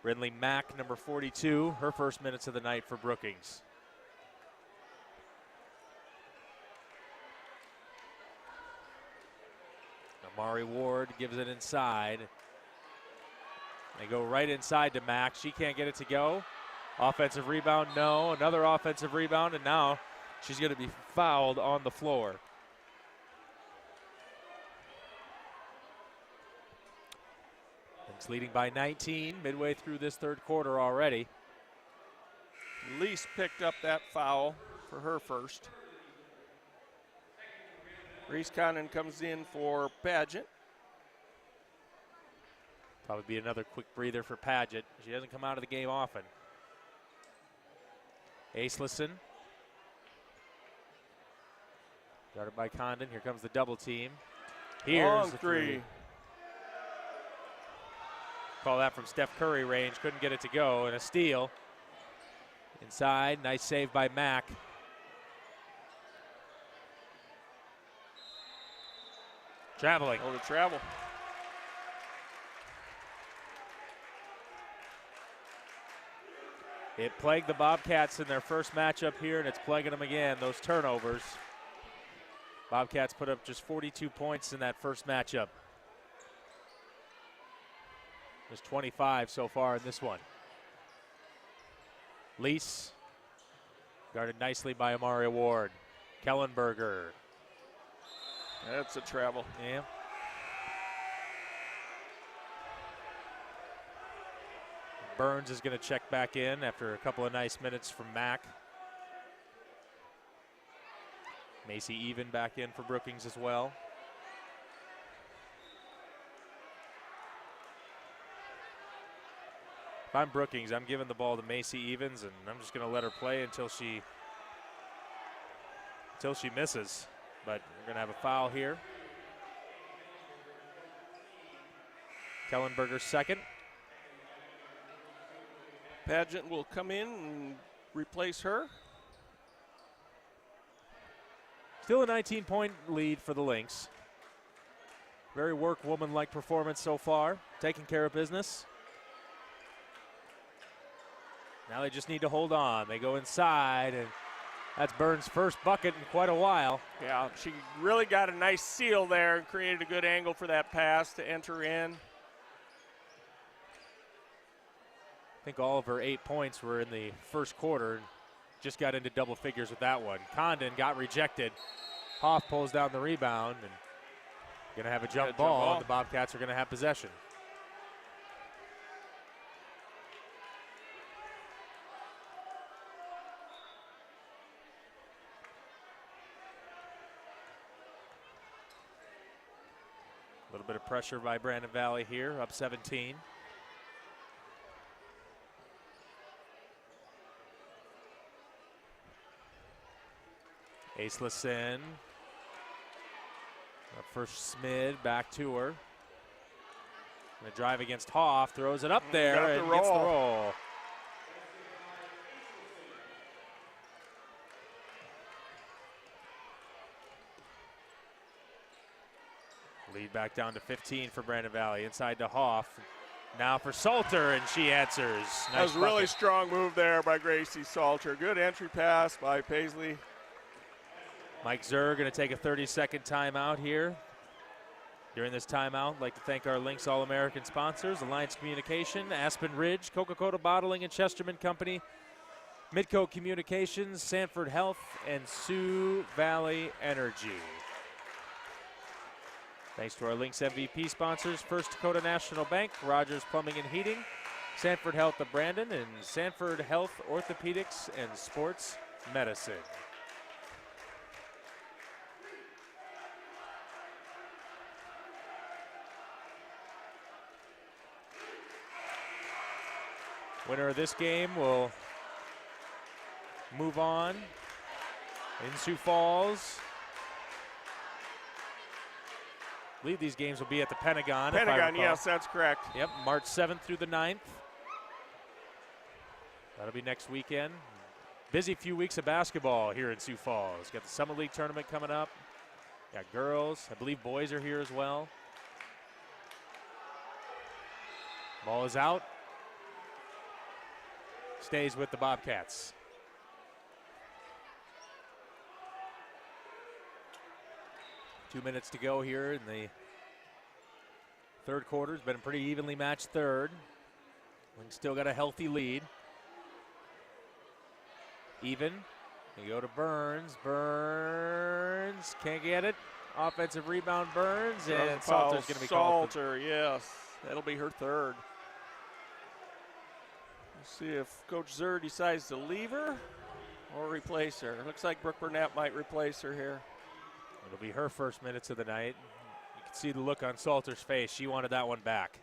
Ridley Mack, number 42, her first minutes of the night for Brookings. Amari Ward gives it inside. They go right inside to Mack. She can't get it to go. Offensive rebound, no. Another offensive rebound, and now she's going to be fouled on the floor. It's leading by 19 midway through this third quarter already. Lease picked up that foul for her first. Reese Condon comes in for Paget. Probably be another quick breather for Paget. She doesn't come out of the game often. Acelison. Guarded by Condon. Here comes the double team. Here's long the 3. Call that from Steph Curry range. Couldn't get it to go. And a steal. Inside. Nice save by Mack. Traveling. Oh, the travel. It plagued the Bobcats in their first matchup here, and it's plaguing them again, those turnovers. Bobcats put up just 42 points in that first matchup. There's 25 so far in this one. Lease, guarded nicely by Amari Ward. Kellenberger. That's a travel. Yeah. Burns is going to check back in after a couple of nice minutes from Mack. Macy Even back in for Brookings as well. If I'm Brookings, I'm giving the ball to Macy Evans, and I'm just going to let her play until she misses. But we're going to have a foul here. Kellenberger's second. Paget will come in and replace her. Still a 19-point lead for the Lynx. Very workwoman-like performance so far, taking care of business. Now they just need to hold on. They go inside, and that's Burns' first bucket in quite a while. Yeah, she really got a nice seal there and created a good angle for that pass to enter in. I think all of her 8 points were in the first quarter. Just got into double figures with that one. Condon got rejected. Hoff pulls down the rebound, and Going to have a jump ball, and the Bobcats are going to have possession. A little bit of pressure by Brandon Valley here, up 17. Aceless in. Up first Smid, back to her. Gonna drive against Hoff, throws it up there and gets the roll. Lead back down to 15 for Brandon Valley. Inside to Hoff. Now for Salter, and she answers. Nice that was a really strong move there by Gracie Salter. Good entry pass by Paisley. Mike Zur going to take a 30-second timeout here. During this timeout, I'd like to thank our Lynx All-American sponsors, Alliance Communication, Aspen Ridge, Coca-Cola Bottling and Chesterman Company, Midco Communications, Sanford Health, and Sioux Valley Energy. Thanks to our Lynx MVP sponsors, First Dakota National Bank, Rogers Plumbing and Heating, Sanford Health of Brandon, and Sanford Health Orthopedics and Sports Medicine. Winner of this game will move on in Sioux Falls. I believe these games will be at the Pentagon. Pentagon, yes, that's correct. Yep, March 7th through the 9th. That'll be next weekend. Busy few weeks of basketball here in Sioux Falls. Got the Summer League tournament coming up. Got girls. I believe boys are here as well. Ball is out. Stays with the Bobcats. Two minutes to go here in the third quarter. It's been a pretty evenly matched third. Lynx still got a healthy lead. Even. You go to Burns. Burns can't get it. Offensive rebound, Burns, and Salter's going to be called. Salter, yes. That'll be her third. Let's see if Coach Zur decides to leave her or replace her. Looks like Brooke Burnett might replace her here. It'll be her first minutes of the night. You can see the look on Salter's face. She wanted that one back.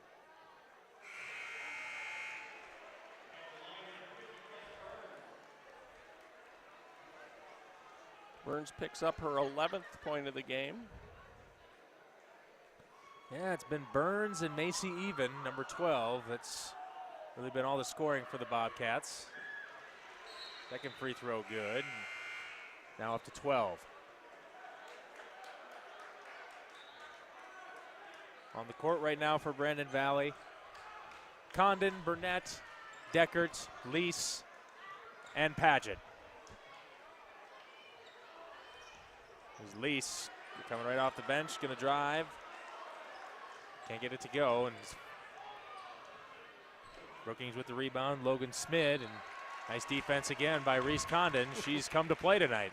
Burns picks up her 11th point of the game. Yeah, it's been Burns and Macy Even, number 12. That's really been all the scoring for the Bobcats. Second free throw good. Now up to 12. On the court right now for Brandon Valley. Condon, Burnett, Deckert, Lease, and Paget. There's Lease coming right off the bench, going to drive. Can't get it to go, and Brookings with the rebound. Logan Smid, and nice defense again by Reese Condon. She's come to play tonight.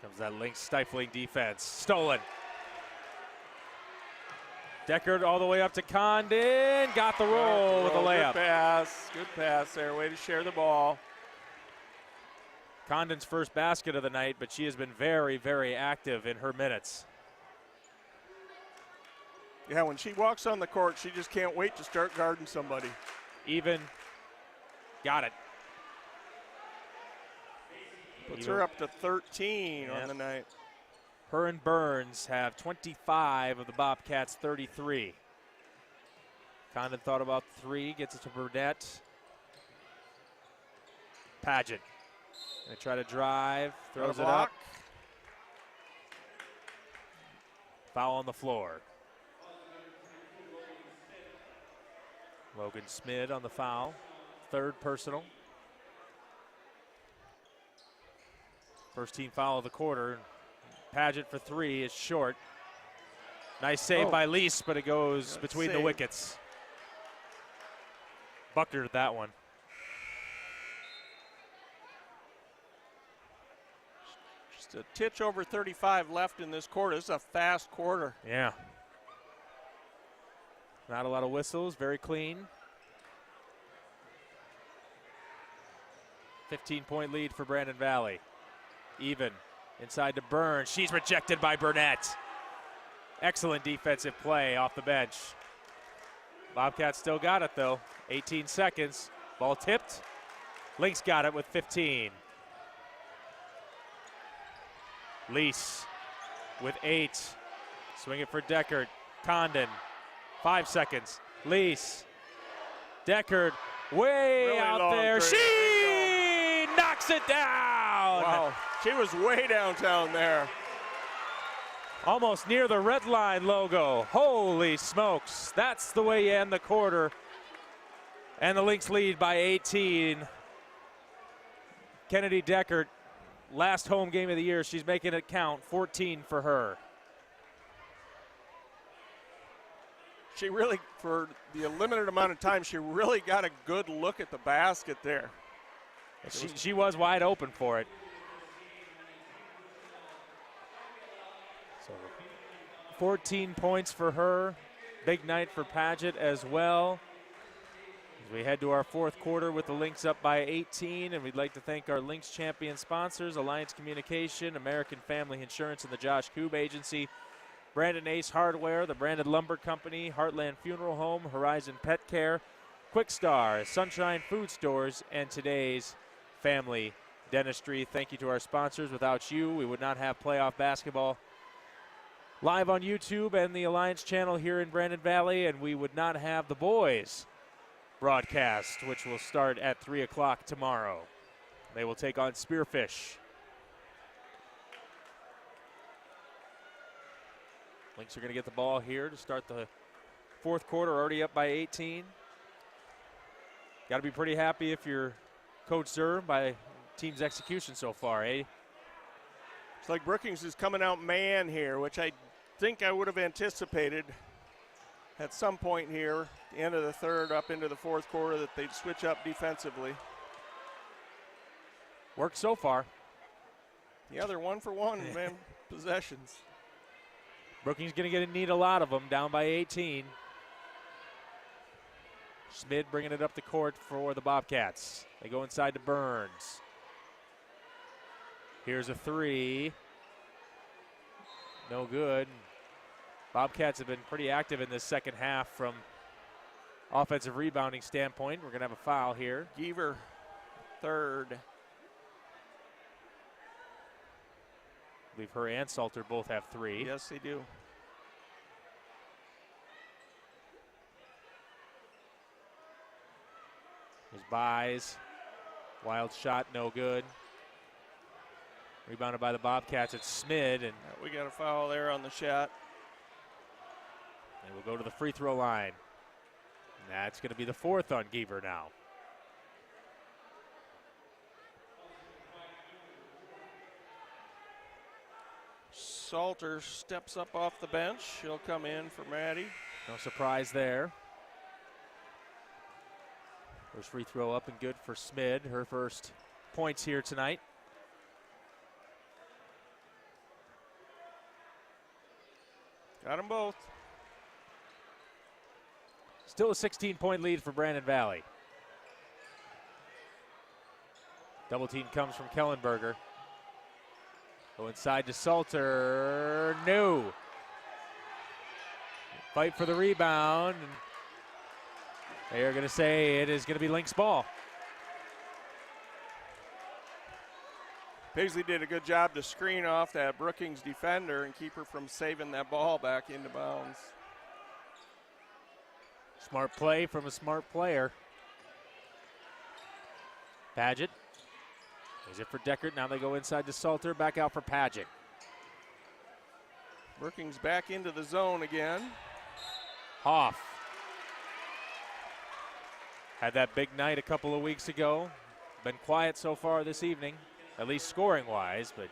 Comes that Lynx stifling defense. Stolen. Deckard all the way up to Condon. Got the roll with a layup. Good pass there. Way to share the ball. Condon's first basket of the night, but she has been very, very active in her minutes. Yeah, when she walks on the court, she just can't wait to start guarding somebody. Even. Got it. Puts her up to 13 on the night. Her and Burns have 25 of the Bobcats' 33. Condon thought about three, gets it to Burdett. Paget. They try to drive, throws it up. Foul on the floor. Logan Smid on the foul. Third personal. First team foul of the quarter. Paget for three is short. Nice save by Lease, but it goes between the wickets. Buckered that one. Just a titch over 35 left in this quarter. This is a fast quarter. Yeah. Not a lot of whistles, very clean. 15-point lead for Brandon Valley. Even inside to Burns. She's rejected by Burnett. Excellent defensive play off the bench. Bobcats still got it though. 18 seconds. Ball tipped. Lynx got it with 15. Lease with 8. Swing it for Deckard. Condon. 5 seconds. Lease. Deckard way Really out long there. three. She knocks it down. Wow, she was way downtown there. Almost near the red line logo. Holy smokes. That's the way you end the quarter. And the Lynx lead by 18. Kennedy Deckard, last home game of the year. She's making it count. 14 for her. She really, for the limited amount of time, she really got a good look at the basket there. She was wide open for it. So 14 points for her. Big night for Paget as well. As we head to our fourth quarter with the Lynx up by 18, and we'd like to thank our Lynx champion sponsors, Alliance Communication, American Family Insurance, and the Josh Koob Agency, Brandon Ace Hardware, the Brandon Lumber Company, Heartland Funeral Home, Horizon Pet Care, Quick Star, Sunshine Food Stores, and today's Family Dentistry. Thank you to our sponsors. Without you, we would not have playoff basketball live on YouTube and the Alliance channel here in Brandon Valley, and we would not have the boys broadcast, which will start at 3 o'clock tomorrow. They will take on Spearfish. Lynx are going to get the ball here to start the fourth quarter, already up by 18. Got to be pretty happy if you're Coach Zerr by team's execution so far, eh? It's like Brookings is coming out man here, which I think I would have anticipated at some point here, the end of the third, up into the fourth quarter, that they'd switch up defensively. Worked so far. Yeah, they're 1 for 1, man, possessions. Brookings going to need a lot of them, down by 18. Schmid bringing it up the court for the Bobcats. They go inside to Burns. Here's a 3. No good. Bobcats have been pretty active in this second half from offensive rebounding standpoint. We're going to have a foul here. Geaver, third. I believe her and Salter both have 3. Yes, they do. There's Buys. Wild shot, no good. Rebounded by the Bobcats. It's Schmid, and We got a foul there on the shot. they will go to the free throw line. And that's going to be the 4th on Geaver now. Salter steps up off the bench. She'll come in for Maddie. No surprise there. First free throw up and good for Schmid. Her first points here tonight. Got them both. Still a 16-point lead for Brandon Valley. Double team comes from Kellenberger. Go inside to Salter. No. Fight for the rebound. And they are going to say it is going to be Lynx ball. Paisley did a good job to screen off that Brookings defender and keep her from saving that ball back into bounds. Smart play from a smart player. Paget. Is it for Deckard? Now they go inside to Salter. Back out for Paget. Brookings back into the zone again. Hoff. Had that big night a couple of weeks ago. Been quiet so far this evening, at least scoring-wise, but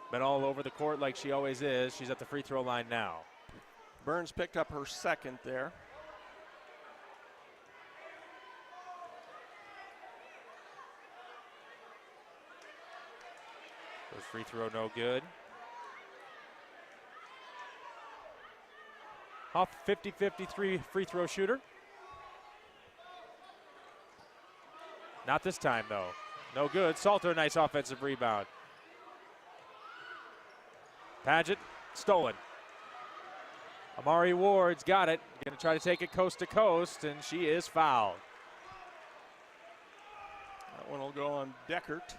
been all over the court like she always is. She's at the free throw line now. Burns picked up her second there. First free throw, no good. Huff, 50-53 free throw shooter. Not this time, though. No good. Salter, nice offensive rebound. Paget, stolen. Amari Ward's got it. Going to try to take it coast to coast, and she is fouled. That one will go on Deckert.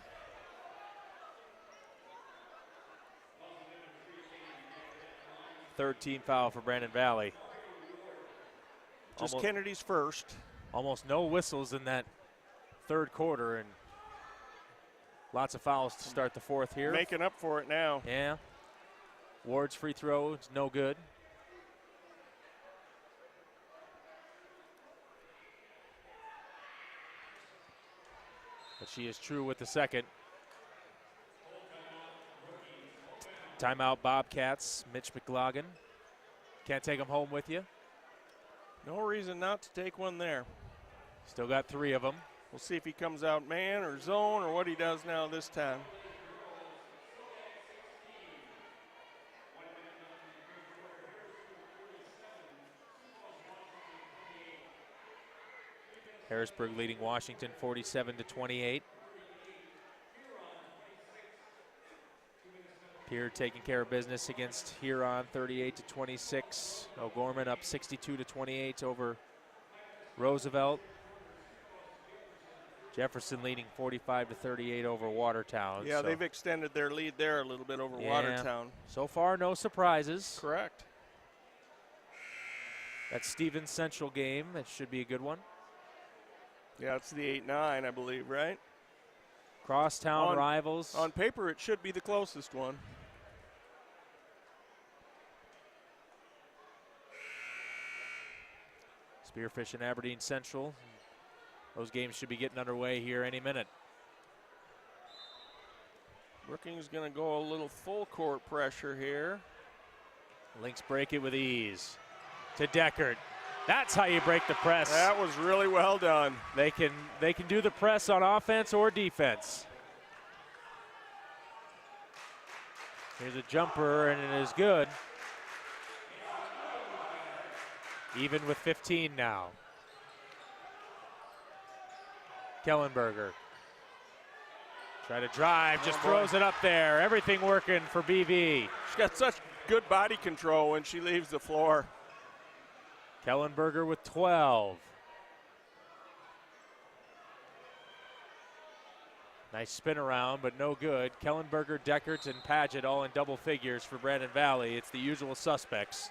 Third team foul for Brandon Valley. Just Kennedy's first. Almost no whistles in that third quarter, and lots of fouls to start the fourth here. Making up for it now. Yeah. Ward's free throw is no good. But she is true with the second. Timeout Bobcats, Mitch McLaughlin. Can't take them home with you. No reason not to take one there. Still got 3 of them. We'll see if he comes out man or zone or what he does now this time. Harrisburg leading Washington 47-28. Pierre taking care of business against Huron 38-26. O'Gorman up 62-28 over Roosevelt. Jefferson leading 45-38 over Watertown. Yeah, they've extended their lead there a little bit over Watertown. So far, no surprises. Correct. That Stevens Central game, that should be a good one. Yeah, it's the 8-9, I believe, right? Crosstown rivals. On paper, it should be the closest one. Spearfish and Aberdeen Central. Those games should be getting underway here any minute. Brookings going to go a little full court pressure here. Lynx break it with ease to Deckert. That's how you break the press. That was really well done. They can do the press on offense or defense. Here's a jumper, and it is good. Even with 15 now. Kellenberger. Try to drive, just throws it up there. Everything working for BV. She's got such good body control when she leaves the floor. Kellenberger with 12. Nice spin around, but no good. Kellenberger, Deckert, and Paget all in double figures for Brandon Valley. It's the usual suspects.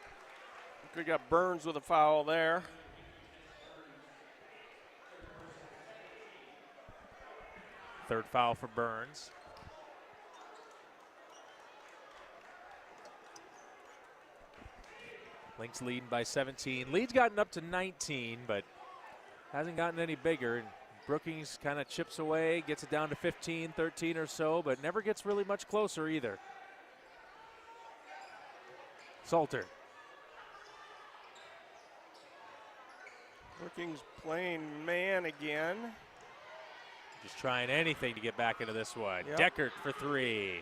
We got Burns with a foul there. Third foul for Burns. Lynx leading by 17. Lead's gotten up to 19, but hasn't gotten any bigger. And Brookings kind of chips away, gets it down to 15, 13 or so, but never gets really much closer either. Salter. Brookings playing man again. Just trying anything to get back into this one. Yep. Deckert for 3.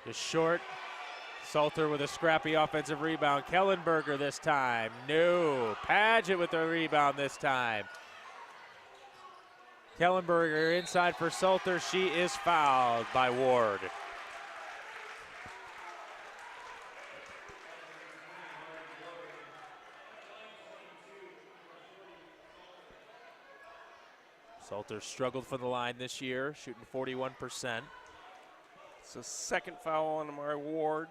Just short. Salter with a scrappy offensive rebound. Kellenberger this time. No. Paget with the rebound this time. Kellenberger inside for Salter. She is fouled by Ward. Salter struggled from the line this year, shooting 41%. It's a second foul on Amari Ward.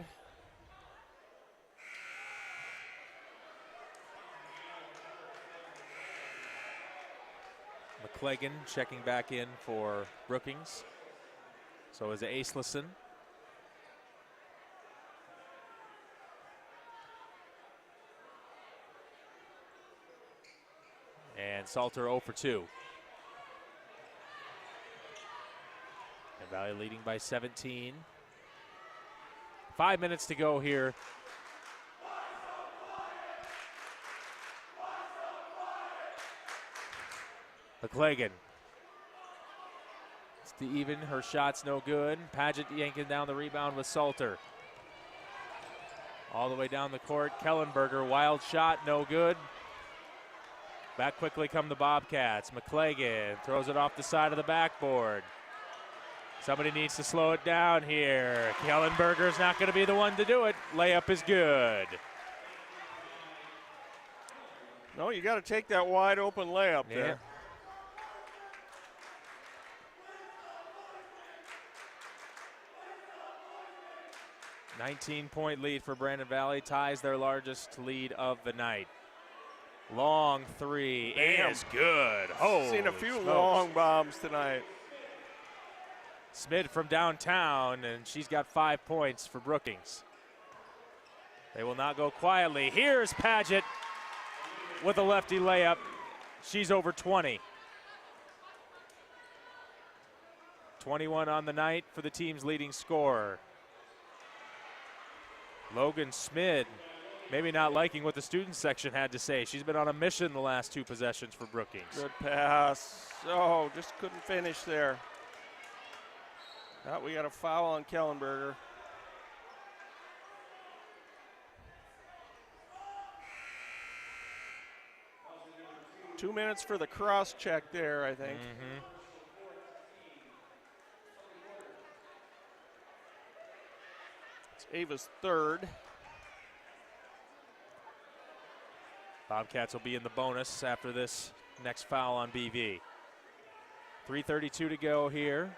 McCleggan checking back in for Brookings. So is Acelison. And Salter 0 for 2. And Valley leading by 17. 5 minutes to go here. McCleggan. It's to even. Her shot's no good. Paget yanking down the rebound with Salter. All the way down the court. Kellenberger, wild shot, no good. Back quickly come the Bobcats. McClagan throws it off the side of the backboard. Somebody needs to slow it down here. Kellenberger's not going to be the one to do it. Layup is good. No, you got to take that wide open layup there. 19-point lead for Brandon Valley, ties their largest lead of the night. Long three is good. Oh, seen a few long bombs tonight. Smith from downtown, and she's got 5 points for Brookings. They will not go quietly. Here's Paget with a lefty layup. She's over 20. 21 on the night for the team's leading scorer. Logan Smith, maybe not liking what the student section had to say. She's been on a mission the last 2 possessions for Brookings. Good pass. Oh, just couldn't finish there. We got a foul on Kellenberger. Two minutes for the cross check there, I think. Mm-hmm. It's Ava's third. Bobcats will be in the bonus after this next foul on BV. 3:32 to go here.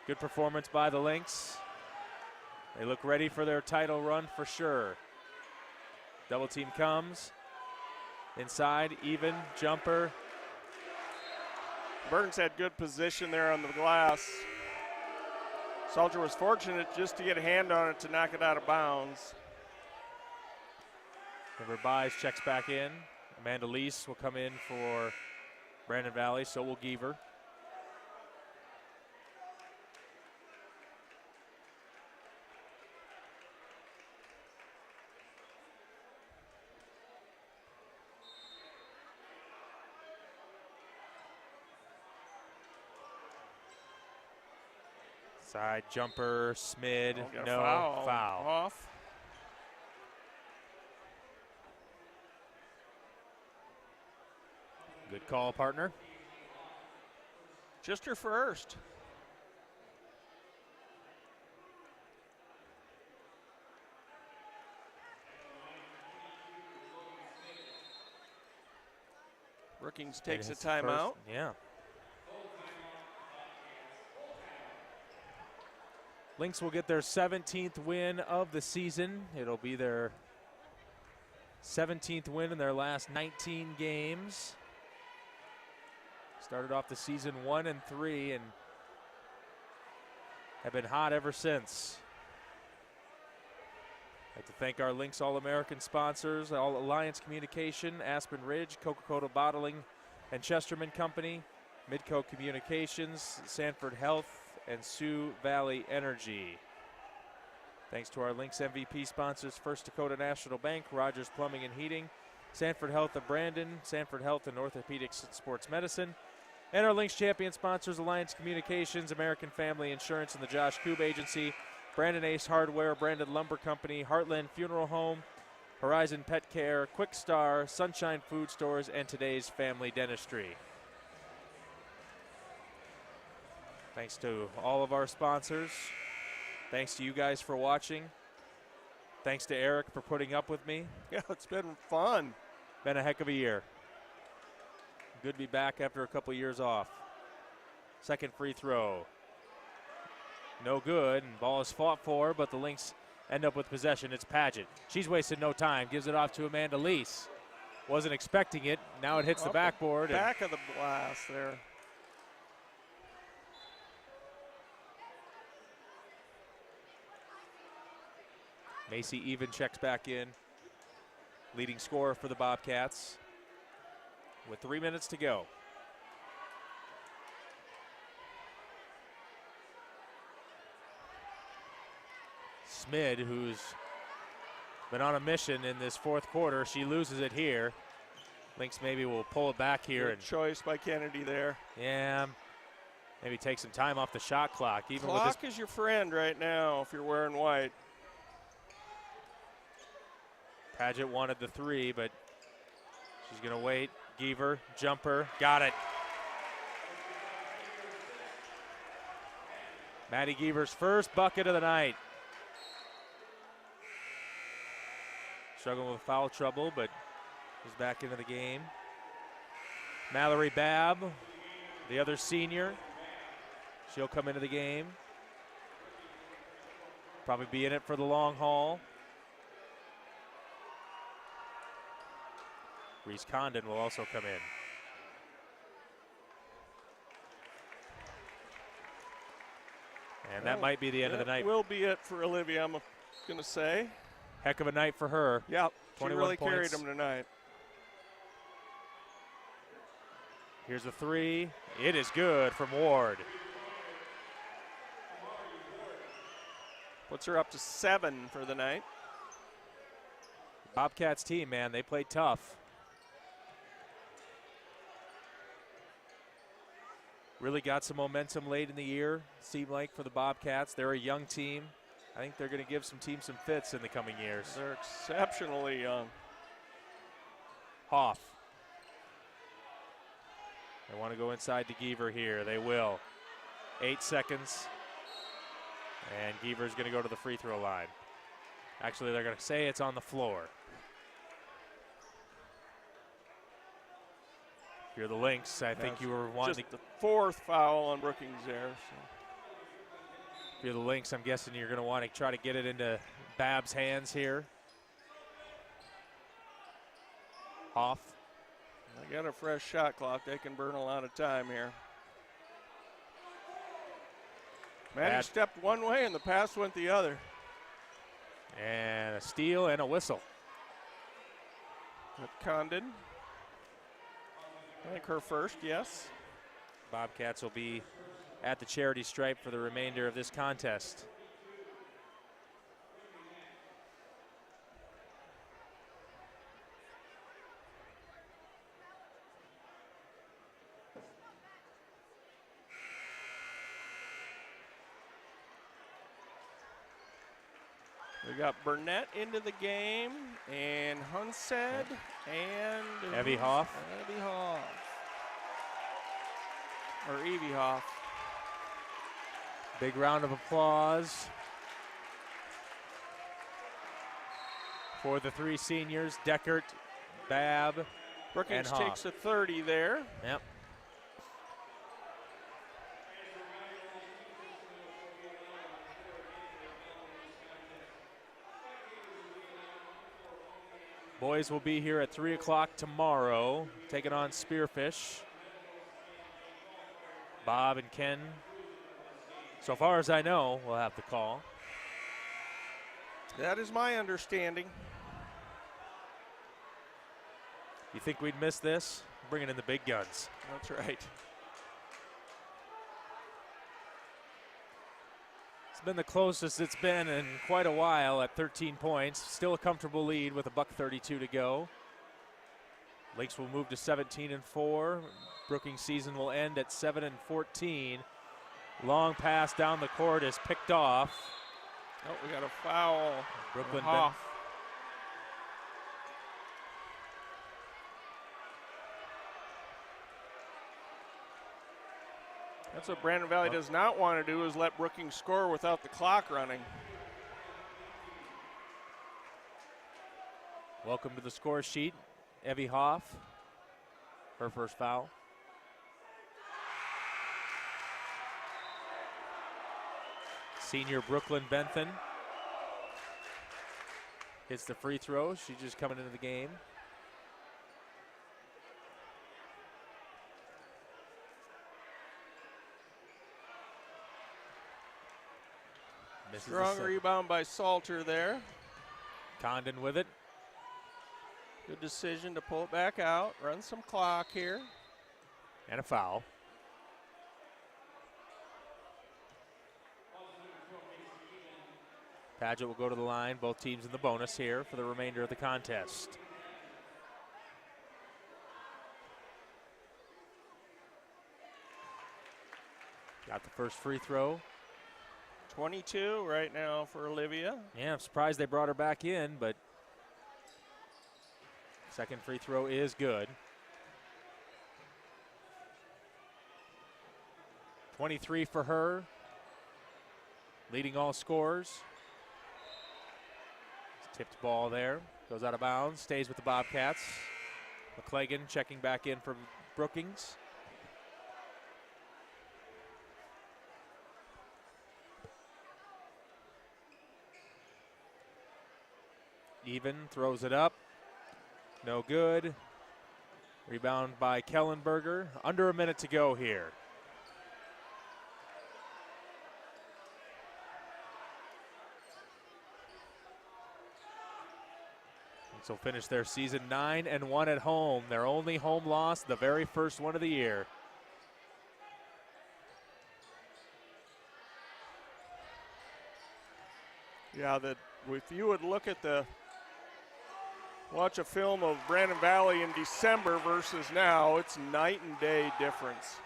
Good performance by the Lynx. They look ready for their title run for sure. Double team comes. Inside, even, jumper. Burns had good position there on the glass. Salter was fortunate just to get a hand on it to knock it out of bounds. River Buys checks back in. Amanda Lease will come in for Brandon Valley, so will Geaver. Side jumper, Smid, no foul. Off. Good call, partner. Just her first. Brookings takes a timeout. Yeah. Lynx will get their 17th win of the season. It'll be their 17th win in their last 19 games. Started off the season 1-3 and have been hot ever since. I'd like to thank our Lynx All-American sponsors, All Alliance Communication, Aspen Ridge, Coca-Cola Bottling, and Chesterman Company, Midco Communications, Sanford Health, and Sioux Valley Energy. Thanks to our Lynx MVP sponsors, First Dakota National Bank, Rogers Plumbing and Heating, Sanford Health of Brandon, Sanford Health and Orthopedics and Sports Medicine, and our Lynx champion sponsors, Alliance Communications, American Family Insurance, and the Josh Koob Agency, Brandon Ace Hardware, Brandon Lumber Company, Heartland Funeral Home, Horizon Pet Care, Quick Star, Sunshine Food Stores, and today's Family Dentistry. Thanks to all of our sponsors. Thanks to you guys for watching. Thanks to Eric for putting up with me. Yeah, it's been fun. Been a heck of a year. Good to be back after a couple years off. Second free throw. No good, and ball is fought for, but the Lynx end up with possession. It's Paget. She's wasted no time. Gives it off to Amanda Lease. Wasn't expecting it. Now it hits the backboard. Back of the glass there. Macy Even checks back in. Leading scorer for the Bobcats with 3 minutes to go. Smid, who's been on a mission in this fourth quarter, she loses it here. Lynx maybe will pull it back here. Good choice by Kennedy there. Yeah, Maybe take some time off the shot clock. Even clock with this is your friend right now if you're wearing white. Paget wanted the 3, but she's going to wait. Geaver, jumper, got it. Maddie Geaver's first bucket of the night. Struggling with foul trouble, but is back into the game. Mallory Babb, the other senior. She'll come into the game. Probably be in it for the long haul. Reese Condon will also come in. And that might be the end of the night. That will be it for Olivia, I'm going to say. Heck of a night for her. Yep, she 21 really points. carried them tonight. Here's a 3. It is good from Ward. Puts her up to 7 for the night. Bobcats team, man, they play tough. Really got some momentum late in the year, seemed like, for the Bobcats. They're a young team. I think they're going to give some teams some fits in the coming years. They're exceptionally young. Hoff. They want to go inside to Geaver here. They will. 8 seconds. And Geaver's going to go to the free throw line. Actually, they're going to say it's on the floor. If you're the Lynx, I think you were wanting just the 4th foul on Brookings there. So. If you're the Lynx, I'm guessing you're going to want to try to get it into Babb's hands here. Hoff. They got a fresh shot clock. They can burn a lot of time here. Maddie stepped one way and the pass went the other. And a steal and a whistle. With Condon. I think her first, yes. Bobcats will be at the charity stripe for the remainder of this contest. We got Burnett into the game, and Hunsed, and Evie Hoff. Evie Hoff. Or Evie Hoff. Big round of applause for the 3 seniors, Deckert, Babb, Brookings and Hoff. takes a 30 there. Yep. Boys will be here at 3 o'clock tomorrow, taking on Spearfish. Bob and Ken, so far as I know, will have the call. That is my understanding. You think we'd miss this? Bringing in the big guns. That's right. It's been the closest it's been in quite a while at 13 points. Still a comfortable lead with $1:32 to go. Lynx will move to 17-4. Brookings season will end at 7-14. Long pass down the court is picked off. Oh, we got a foul. Brooklyn Hoff. That's what Brandon Valley does not want to do, is let Brookings score without the clock running. Welcome to the score sheet. Evie Hoff, her first foul. Senior Brooklyn Bentham hits the free throw. She's just coming into the game. Misses Strong rebound by Salter there. Condon with it. Good decision to pull it back out, run some clock here. And a foul. Paget will go to the line. Both teams in the bonus here for the remainder of the contest. Got the first free throw. 22 right now for Olivia. Yeah, I'm surprised they brought her back in, but second free throw is good. 23 for her, leading all scorers. Tipped ball there, goes out of bounds, stays with the Bobcats. McClagan checking back in for Brookings. Even, throws it up, no good. Rebound by Kellenberger, under a minute to go here. So finish their season 9-1 at home. Their only home loss, the very first one of the year. Yeah, if you would look at watch a film of Brandon Valley in December versus now, it's night and day difference.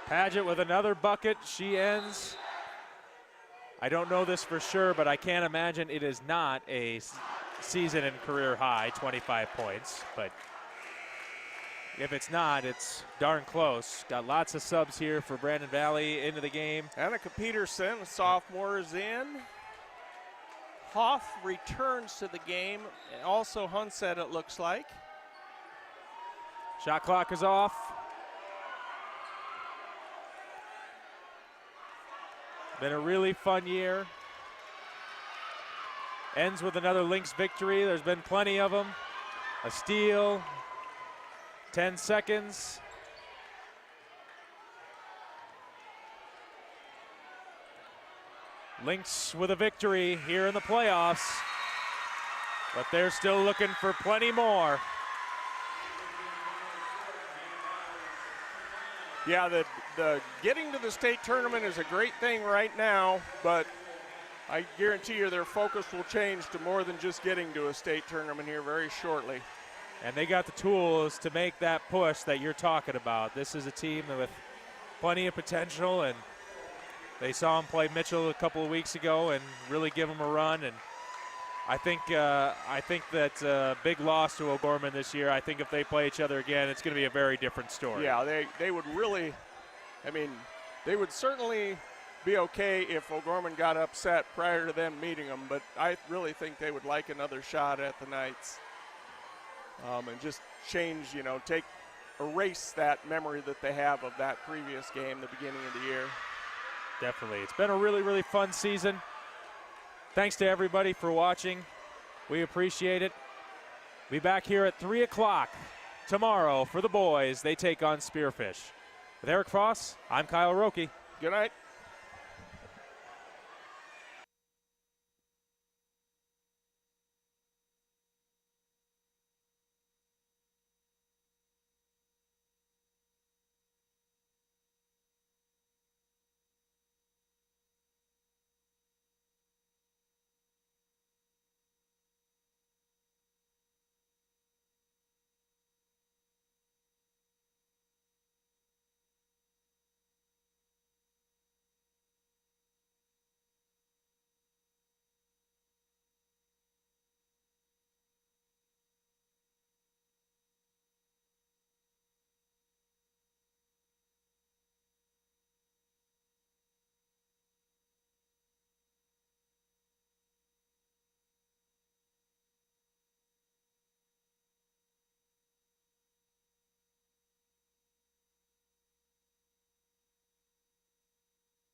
Paget with another bucket. She ends. I don't know this for sure, but I can't imagine it is not a season and career high, 25 points. But if it's not, it's darn close. Got lots of subs here for Brandon Valley into the game. Annika Peterson, a sophomore, is in. Hoff returns to the game. Also Hunset, it looks like. Shot clock is off. Been a really fun year. Ends with another Lynx victory. There's been plenty of them. A steal. 10 seconds. Lynx with a victory here in the playoffs. But they're still looking for plenty more. Yeah, the getting to the state tournament is a great thing right now, but I guarantee you their focus will change to more than just getting to a state tournament here very shortly. And they got the tools to make that push that you're talking about. This is a team with plenty of potential, and they saw him play Mitchell a couple of weeks ago and really give him a run. And I think that's a big loss to O'Gorman this year. I think if they play each other again, it's going to be a very different story. Yeah, they would really, I mean, they would certainly be okay if O'Gorman got upset prior to them meeting them, but I really think they would like another shot at the Knights and just change, erase that memory that they have of that previous game, the beginning of the year. Definitely. It's been a really, really fun season. Thanks to everybody for watching. We appreciate it. Be back here at 3 o'clock tomorrow for the boys. They take on Spearfish. With Eric Foss, I'm Kyle Roque. Good night.